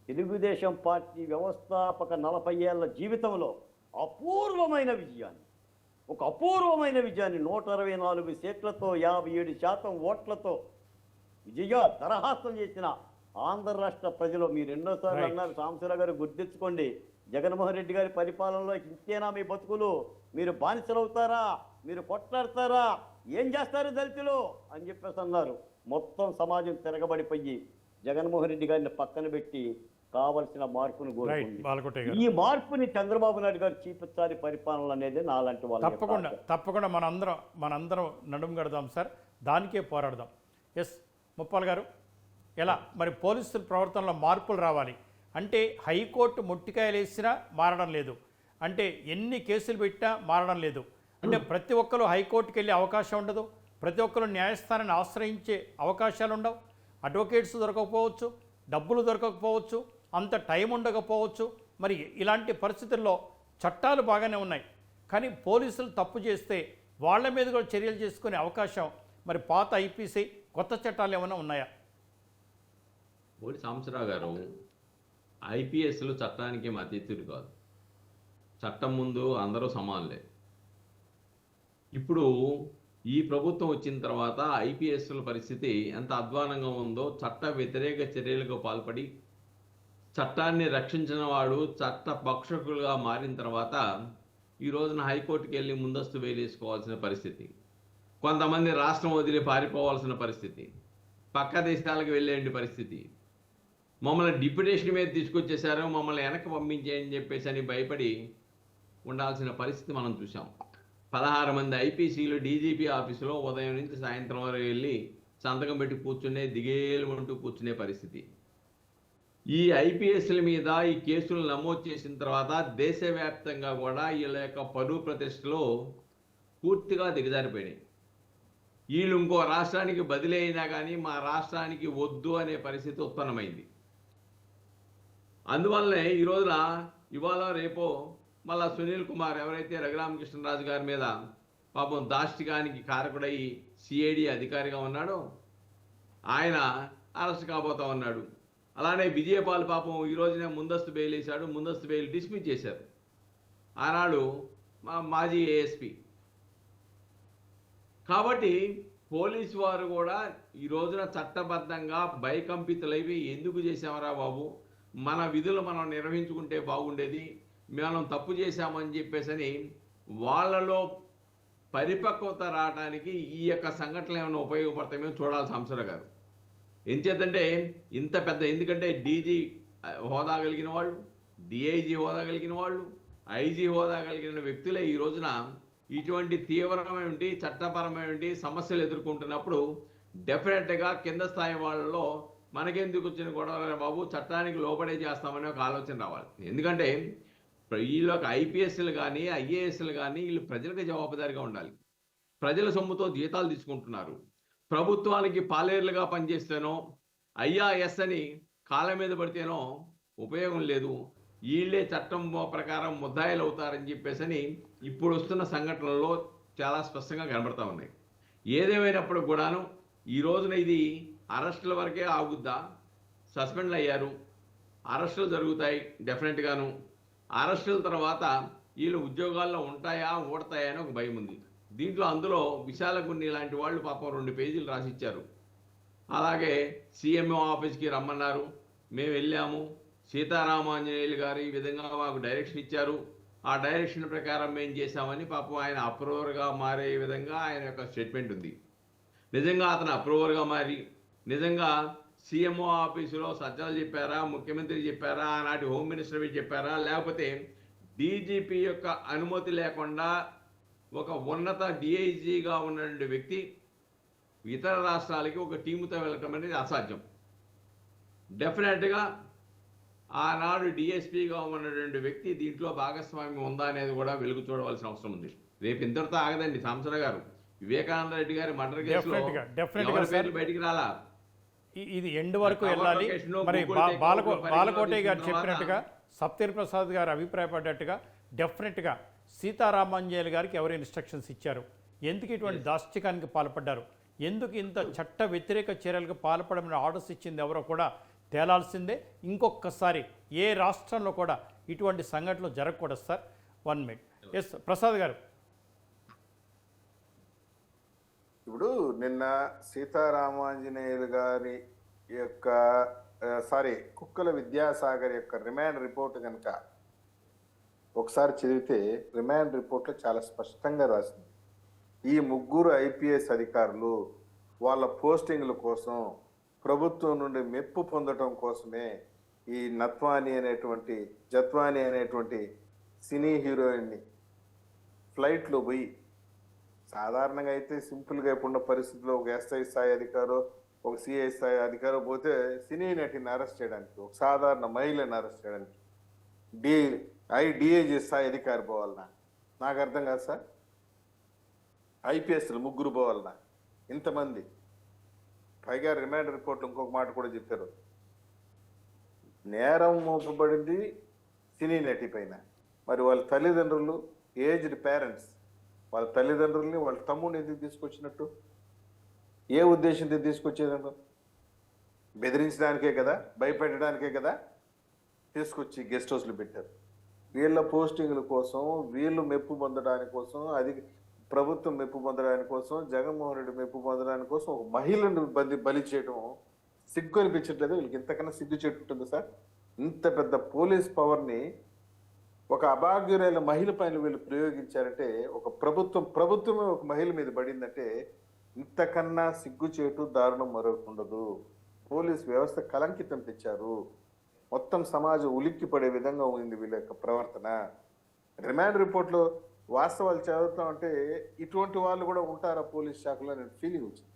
తెలుగుదేశం పార్టీ వ్యవస్థాపక 40 ఏళ్ల జీవితంలో అపూర్వమైన విజయాన్ని, ఒక అపూర్వమైన విజయాన్ని 124 సీట్లతో 57% ఓట్లతో విజయ దరహాసం చేసిన ఆంధ్ర రాష్ట్ర ప్రజలు, మీరు ఎన్నోసార్లు అన్నారు సాంబశివరావు గారు, గుర్తించుకోండి, జగన్మోహన్ రెడ్డి గారి పరిపాలనలో ఇంతేనా మీ బతుకులు, మీరు బానిసలవుతారా, మీరు కొట్లాడతారా, ఏం చేస్తారు దళితులు అని చెప్పేసి అన్నారు. మొత్తం సమాజం తిరగబడిపోయి జగన్మోహన్ రెడ్డి గారిని పక్కన పెట్టి కావలసిన మార్పును కోరుకుంది. ఈ మార్పుని చంద్రబాబు నాయుడు గారు చూపించాలి పరిపాలన అనేది నాలాంటి వాళ్ళు. తప్పకుండా మనందరం నడుము కడదాం సార్, దానికే పోరాడదాం. ఎస్ ముప్పాల్ గారు, ఎలా మరి పోలీసుల ప్రవర్తనలో మార్పులు రావాలి అంటే హైకోర్టు మొట్టికాయలు వేసినా మారడం లేదు, అంటే ఎన్ని కేసులు పెట్టినా మారడం లేదు, అంటే ప్రతి ఒక్కరు హైకోర్టుకి వెళ్ళే అవకాశం ఉండదు, ప్రతి ఒక్కరు న్యాయస్థానాన్ని ఆశ్రయించే అవకాశాలు ఉండవు, అడ్వకేట్స్ దొరకకపోవచ్చు, డబ్బులు దొరకకపోవచ్చు, అంత టైం ఉండకపోవచ్చు. మరి ఇలాంటి పరిస్థితుల్లో చట్టాలు బాగానే ఉన్నాయి, కానీ పోలీసులు తప్పు చేస్తే వాళ్ళ మీద కూడా చర్యలు చేసుకునే అవకాశం మరి పాత ఐపీసీ కొత్త చట్టాలు ఏమైనా ఉన్నాయా? బోడి సాంబశివరావు గారు, ఐపీఎస్లు చట్టానికి అతీతులు కాదు, చట్టం ముందు అందరూ సమానులే. ఇప్పుడు ఈ ప్రభుత్వం వచ్చిన తర్వాత ఐపీఎస్ల పరిస్థితి ఎంత అధ్వానంగా ఉందో, చట్ట వ్యతిరేక చర్యలకు పాల్పడి చట్టాన్ని రక్షించిన వాడు చట్ట భక్షకులుగా మారిన తర్వాత ఈ రోజున హైకోర్టుకి వెళ్ళి ముందస్తు బెయిల్ వేసుకోవాల్సిన పరిస్థితి, కొంతమంది రాష్ట్రం వదిలి పారిపోవాల్సిన పరిస్థితి, పక్క దేశాలకు వెళ్ళేంటి పరిస్థితి, మమ్మల్ని డిప్యుటేషన్ మీద తీసుకొచ్చేసారు, మమ్మల్ని వెనక్కి పంపించేయని చెప్పేసి అని భయపడి ఉండాల్సిన పరిస్థితి మనం చూసాం. 16 మంది ఐపీసీలు డీజీపీ ఆఫీసులో ఉదయం నుంచి సాయంత్రం వరకు వెళ్ళి సంతకం పెట్టి కూర్చునే, దిగేలు అంటూ కూర్చునే పరిస్థితి. ఈ ఐపీఎస్ల మీద ఈ కేసులు నమోదు చేసిన తర్వాత దేశవ్యాప్తంగా కూడా వీళ్ళ యొక్క పరువు ప్రతిష్టలో పూర్తిగా దిగజారిపోయినాయి. వీళ్ళు ఇంకో రాష్ట్రానికి బదిలీ అయినా కానీ మా రాష్ట్రానికి వద్దు అనే పరిస్థితి ఉత్పన్నమైంది. అందువల్లనే ఈ రోజున ఇవాళ రేపో మళ్ళా సునీల్ కుమార్, ఎవరైతే రఘురామకృష్ణరాజు గారి మీద పాపం దాష్టికానికి కారకుడై సిఐడి అధికారిగా ఉన్నాడో ఆయన అరెస్ట్ కాబోతా ఉన్నాడు. అలానే విజయపాల్ పాపం ఈ రోజునే ముందస్తు బెయిల్ వేశాడు, ముందస్తు బెయిల్ డిస్మిస్ చేశారు. ఆనాడు మాజీ ఏఎస్పీ. కాబట్టి పోలీసు వారు కూడా ఈ రోజున చట్టబద్ధంగా భయకంపితులైవి ఎందుకు చేసామరా బాబు, మన విధులు మనం నిర్వహించుకుంటే బాగుండేది, మనం తప్పు చేశామని చెప్పేసి వాళ్ళలో పరిపక్వత రావడానికి ఈ యొక్క సంఘటనలు ఏమైనా ఉపయోగపడతామేమో చూడాలి సాంబశివరావు గారు. ఎంచేతంటే ఇంత పెద్ద, ఎందుకంటే డీజీ హోదా కలిగిన వాళ్ళు, డిఐజీ హోదా కలిగిన వాళ్ళు, ఐజీ హోదా కలిగిన వ్యక్తులే ఈ రోజున ఇటువంటి తీవ్రమైన చట్టపరమైన సమస్యలు ఎదుర్కొంటున్నప్పుడు డెఫినెట్గా కింద స్థాయి వాళ్ళలో మనకెందుకు వచ్చిన గొడవ బాబు, చట్టానికి లోబడే చేస్తామనే ఒక ఆలోచన రావాలి. ఎందుకంటే వీళ్ళకి ఐపీఎస్లు కానీ ఐఏఎస్లు కానీ వీళ్ళు ప్రజలకు జవాబుదారీగా ఉండాలి. ప్రజల సొమ్ముతో జీతాలు తీసుకుంటున్నారు. ప్రభుత్వానికి పాలేర్లుగా పనిచేస్తేనో, ఐఆర్ఎస్ అని కాళ్ళ మీద పడితేనో ఉపయోగం లేదు, వీళ్ళే చట్టం ప్రకారం ముద్దాయిలు అవుతారని చెప్పేసి ఇప్పుడు వస్తున్న సంఘటనల్లో చాలా స్పష్టంగా కనబడతా ఉన్నాయి. ఏదేమైనప్పుడు కూడాను ఈ రోజున ఇది అరెస్టుల వరకే ఆగుద్దా? సస్పెండ్లు అయ్యారు, అరెస్టులు జరుగుతాయి డెఫినెట్గాను. అరెస్టుల తర్వాత వీళ్ళు ఉద్యోగాల్లో ఉంటాయా ఊడతాయా అని ఒక భయం ఉంది. అందులో విశాల గున్ని లాంటి వాళ్ళు పాపం 2 పేజీలు రాసిచ్చారు. అలాగే సీఎంఓ ఆఫీస్కి రమ్మన్నారు, మేము వెళ్ళాము, సీతారామాంజనేయులు గారు ఈ విధంగా మాకు డైరెక్షన్ ఇచ్చారు, ఆ డైరెక్షన్ ప్రకారం మేము చేశామని పాపం ఆయన అప్రూవర్గా మారే విధంగా ఆయన యొక్క స్టేట్మెంట్ ఉంది. నిజంగా అతను అప్రూవర్గా మారి నిజంగా సీఎంఓ ఆఫీసులో సజ్జలు చెప్పారా, ముఖ్యమంత్రి చెప్పారా, ఆనాటి హోమ్ మినిస్టర్ చెప్పారా, లేకపోతే డీజీపీ యొక్క అనుమతి లేకుండా ఒక ఉన్నత డిఐజీగా ఉన్నటువంటి వ్యక్తి ఇతర రాష్ట్రాలకి ఒక టీముతో వెళ్ళటం అనేది అసాధ్యం. డెఫినెట్గా ఆనాడు డిఎస్పీగా ఉన్నటువంటి వ్యక్తి దీంట్లో భాగస్వామ్యం ఉందా అనేది కూడా వెలుగు చూడవలసిన అవసరం ఉంది. రేపు ఇంతటితో ఆగదండి. సాంబశివరావు గారు, వివేకానంద రెడ్డి గారి మర్డర్ కేసులో ఎవరి పేర్లు బయటికి రాలా, ఇది ఎండ్ వరకు వెళ్ళాలి. మరి బాలకోటయ్య గారు చెప్పినట్టుగా, సత్యన్ ప్రసాద్ గారు అభిప్రాయపడ్డట్టుగా డెఫినెట్గా సీతారామాంజనేయులు గారికి ఎవరు ఇన్స్ట్రక్షన్స్ ఇచ్చారు, ఎందుకు ఇటువంటి దాష్టికానికి పాల్పడ్డారు, ఎందుకు ఇంత చట్ట వ్యతిరేక చర్యలకు పాల్పడమని ఆర్డర్స్ ఇచ్చింది ఎవరో కూడా తేలాల్సిందే. ఇంకొకసారి ఏ రాష్ట్రంలో కూడా ఇటువంటి సంఘటనలు జరగకూడదు సార్. 1 minute. ఎస్ ప్రసాద్ గారు. ఇప్పుడు నిన్న సీతారామాంజనేయులు గారి యొక్క కుక్కల విద్యాసాగర్ యొక్క రిమాండ్ రిపోర్ట్ కనుక ఒకసారి చదివితే రిమాండ్ రిపోర్ట్లో చాలా స్పష్టంగా రాసింది, ఈ 3 ఐపీఎస్ అధికారులు వాళ్ళ పోస్టింగ్ల కోసం ప్రభుత్వం నుండి మెప్పు పొందడం కోసమే ఈ జత్వాని అనేటువంటి సినీ హీరోయిన్ని ఫ్లైట్లో పోయి, సాధారణంగా అయితే సింపుల్గా ఇప్పుడున్న పరిస్థితుల్లో ఒక ఎస్ఐ స్థాయి అధికారో ఒక సిఐ స్థాయి అధికారో పోతే సినీ నటిని అరెస్ట్ చేయడానికి, ఒక సాధారణ మహిళని అరెస్ట్ చేయడానికి డిఐజీ స్థాయి అధికారి పోవాలన్నా? నాకు అర్థం కాదు సార్. ఐపీఎస్లు 3 పోవాలన్నా? ఇంతమంది పైగా రిమాండ్ రిపోర్ట్లు ఇంకొక మాట కూడా చెప్పారు, నేరం మోపబడింది సినీ నటి పైన. మరి వాళ్ళ తల్లిదండ్రులు, ఏజ్డ్ పేరెంట్స్, వాళ్ళ తల్లిదండ్రుల్ని వాళ్ళ తమ్ముడిని ఎందుకు తీసుకొచ్చినట్టు? ఏ ఉద్దేశంతో తీసుకొచ్చేదంటారు? బెదిరించడానికే కదా, భయపెట్టడానికే కదా తీసుకొచ్చి గెస్ట్ హౌస్లు పెట్టారు. వీళ్ళ పోస్టింగ్ల కోసం, వీళ్ళు మెప్పు పొందడానికి కోసం, అది ప్రభుత్వం మెప్పు పొందడానికి కోసం, జగన్మోహన్ రెడ్డి మెప్పు పొందడానికి కోసం ఒక మహిళను బలి చేయడం సిగ్గు అనిపించట్లేదు వీళ్ళకి? ఇంతకన్నా సిగ్గు చెట్టుంటుంది సార్? ఇంత పెద్ద పోలీస్ పవర్ని ఒక అభాగ్యురైన మహిళ పైన వీళ్ళు ప్రయోగించారంటే, ఒక ప్రభుత్వమే ఒక మహిళ మీద పడిందంటే ఇంతకన్నా సిగ్గుచేటు దారుణం మరొకటి ఉండదు. పోలీస్ వ్యవస్థ కలంకితం తెచ్చారు. మొత్తం సమాజం ఉలిక్కి పడే విధంగా ఉంది వీళ్ళ యొక్క ప్రవర్తన. రిమాండ్ రిపోర్ట్లో వాస్తవాలు చదువుతామంటే ఇటువంటి వాళ్ళు కూడా ఉంటారా పోలీస్ శాఖలో నేను ఫీలింగ్ వచ్చింది.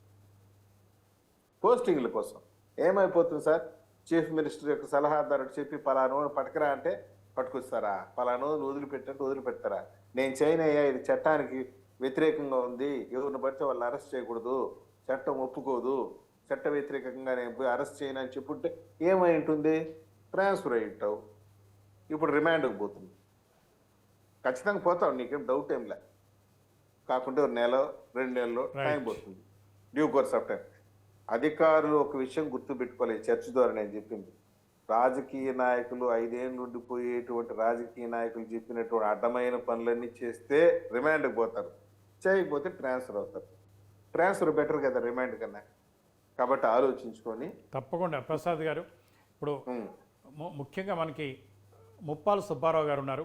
పోస్టింగ్ల కోసం ఏమైపోతుంది సార్? చీఫ్ మినిస్టర్ యొక్క సలహాదారుడు చెప్పి పలానోని పట్టుకురా అంటే పట్టుకొస్తారా? పలానోని వదిలిపెట్టంటే వదిలిపెడతారా? నేను చేయనయ్యా, ఇది చట్టానికి వ్యతిరేకంగా ఉంది, ఎవరిని పడితే వాళ్ళని అరెస్ట్ చేయకూడదు, చట్టం ఒప్పుకోదు, చట్ట వ్యతిరేకంగా నేను పోయి అరెస్ట్ చేయను అని చెప్పుంటే ఏమై ఉంటుంది? ట్రాన్స్ఫర్ అయ్యి ఉంటావు. ఇప్పుడు రిమాండ్కి పోతుంది, ఖచ్చితంగా పోతావు, నీకేం డౌట్ ఏం లే. కాకుంటే 1 నెల 2 నెలల్లో టైం పోతుంది, డ్యూ కోర్స్ ఆఫ్ టైం. అధికారులు ఒక విషయం గుర్తుపెట్టుకోవాలి, చర్చ ద్వారా నేను చెప్పింది, రాజకీయ నాయకులు 5 ఏళ్ళు ఉండిపోయేటువంటి రాజకీయ నాయకులు చెప్పినటువంటి అడ్డమైన పనులన్నీ చేస్తే రిమాండ్కి పోతారు, చేయకపోతే ట్రాన్స్ఫర్ అవుతారు. ట్రాన్స్ఫర్ బెటర్ కదా రిమాండ్ కన్నా. కాబట్టి ఆలోచించుకొని. తప్పకుండా ప్రసాద్ గారు. ఇప్పుడు ముఖ్యంగా మనకి ముప్పాల సుబ్బారావు గారు ఉన్నారు,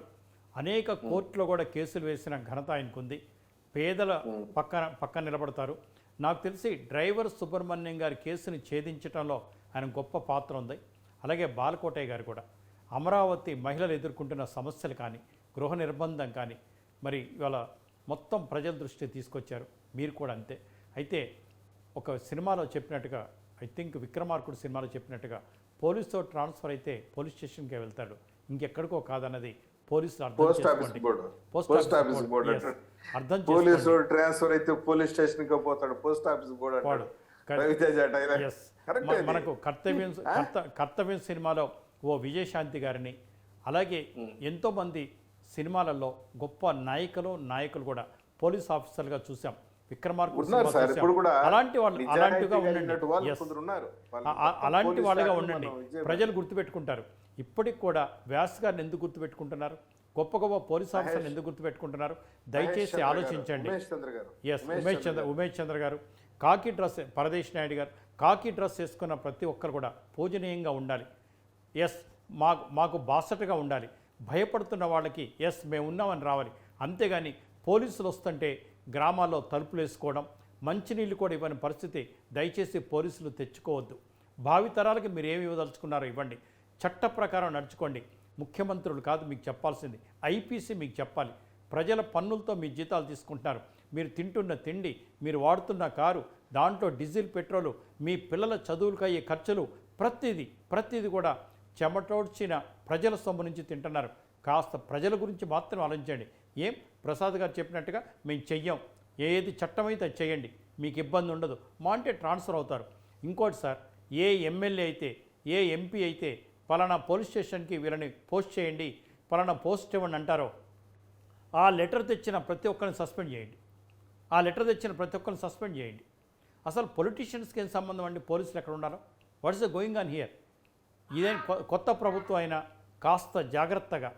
అనేక కోర్టులో కూడా కేసులు వేసిన ఘనత ఆయనకుంది, పేదల పక్కన నిలబడతారు. నాకు తెలిసి డ్రైవర్ సుబ్రహ్మణ్యం గారి కేసుని ఛేదించడంలో ఆయన గొప్ప పాత్ర ఉంది. అలాగే బాలకోటయ్య గారు కూడా అమరావతి మహిళలు ఎదుర్కొంటున్న సమస్యలు కానీ, గృహ నిర్బంధం కానీ, మరి ఇవాళ మొత్తం ప్రజల దృష్టి తీసుకొచ్చారు. మీరు కూడా అంతే. అయితే ఒక సినిమాలో చెప్పినట్టుగా, ఐ థింక్ విక్రమార్కుడు సినిమాలో చెప్పినట్టుగా, పోలీసుతో ట్రాన్స్ఫర్ అయితే పోలీస్ స్టేషన్కే వెళ్తాడు, ఇంకెక్కడికో కాదన్నది పోలీసులు అర్థం పోలీసు ట్రాన్స్ఫర్ అయితే పోలీస్ స్టేషన్ కి పోతాడు, పోస్ట్ ఆఫీస్ మనకు కర్తవ్యం సినిమాలో ఓ విజయశాంతి గారిని, అలాగే ఎంతోమంది సినిమాలలో గొప్ప నాయకులు కూడా పోలీస్ ఆఫీసర్లుగా చూసాం. విక్రమార్కుడు ఉన్నారు సినిమా సార్, చూసాం. ఇప్పుడు కూడా అలాంటి వాళ్ళు అలాంటిగా నిజాయితీగా ఉండండి. ఉన్నట్టు వాళ్ళు Yes. కొందరు ఉన్నారు. వాళ్ళు అలాంటి పోలీస్ వాళ్ళుగా శాఖలో ఉండండి. మనం విజయ్ ప్రజలు గుర్తుపెట్టుకుంటారు. ఇప్పటికి కూడా వ్యాస్ గారిని ఎందుకు గుర్తుపెట్టుకుంటున్నారు? గొప్ప గొప్ప పోలీస్ ఆఫీసర్లు ఎందుకు గుర్తుపెట్టుకుంటున్నారు? దయచేసి చంద్ర గారు, ఆలోచించండి. ఉమేష్ చంద్ర గారు, ఎస్, ఉమేష్ చంద్ర గారు, కాకి డ్రెస్, పరదేశ్ నాయుడు గారు, కాకి డ్రెస్ వేసుకున్న ప్రతి ఒక్కరు కూడా పూజనీయంగా ఉండాలి. ఎస్, మాకు బాసటగా ఉండాలి. భయపడుతున్న వాళ్ళకి ఎస్ మేము ఉన్నామని రావాలి. అంతేగాని పోలీసులు వస్తుంటే గ్రామాల్లో తలుపులు వేసుకోవడం, మంచినీళ్ళు కూడా ఇవ్వని పరిస్థితి దయచేసి పోలీసులు తెచ్చుకోవద్దు. భావితరాలకి మీరు ఏమి ఇవ్వదలుచుకున్నారో ఇవ్వండి. చట్ట ప్రకారం నడుచుకోండి. ముఖ్యమంత్రులు కాదు మీకు చెప్పాల్సింది, ఐపీసీ మీకు చెప్పాలి. ప్రజల పన్నులతో మీ జీతాలు తీసుకుంటున్నారు. మీరు తింటున్న తిండి, మీరు వాడుతున్న కారు, దాంట్లో డీజిల్, పెట్రోలు, మీ పిల్లల చదువులకు అయ్యే ఖర్చులు, ప్రతిదీ కూడా చెమటోడ్చిన ప్రజల సొమ్ము నుంచి తింటున్నారు. కాస్త ప్రజల గురించి మాత్రం ఆలోచించండి. ఏం ప్రసాద్ గారు చెప్పినట్టుగా మేము చెయ్యం, ఏది చట్టమైతే అది చేయండి, మీకు ఇబ్బంది ఉండదు. మా అంటే ట్రాన్స్ఫర్ అవుతారు. ఇంకోటి సార్, ఏ ఎమ్మెల్యే అయితే, ఏ ఎంపీ అయితే పలానా పోలీస్ స్టేషన్కి వీళ్ళని పోస్ట్ చేయండి, పలానా పోస్ట్ ఇవ్వండి అంటారో, ఆ లెటర్ తెచ్చిన ప్రతి ఒక్కరిని సస్పెండ్ చేయండి. అసలు పొలిటీషియన్స్కి ఏం సంబంధం అండి? పోలీసులు ఎక్కడ ఉండాలో? What is the going on here? ఇదే కొత్త ప్రభుత్వం అయినా కాస్త జాగ్రత్తగా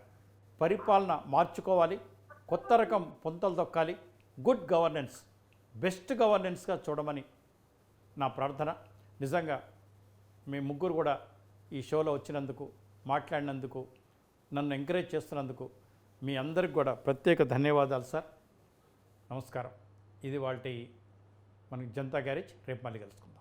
పరిపాలన మార్చుకోవాలి. కొత్త రకం పొంతలు తొక్కాలి. గుడ్ గవర్నెన్స్, బెస్ట్ గవర్నెన్స్గా చూడమని నా ప్రార్థన. నిజంగా మీ ముగ్గురు కూడా ఈ షోలో వచ్చినందుకు, మాట్లాడినందుకు, నన్ను ఎంకరేజ్ చేస్తున్నందుకు మీ అందరికి కూడా ప్రత్యేక ధన్యవాదాలు సార్. నమస్కారం. ఇది వాళ్ళ మనకి జనతా గ్యారేజ్. రేపు మళ్ళీ కలుసుకుందాం.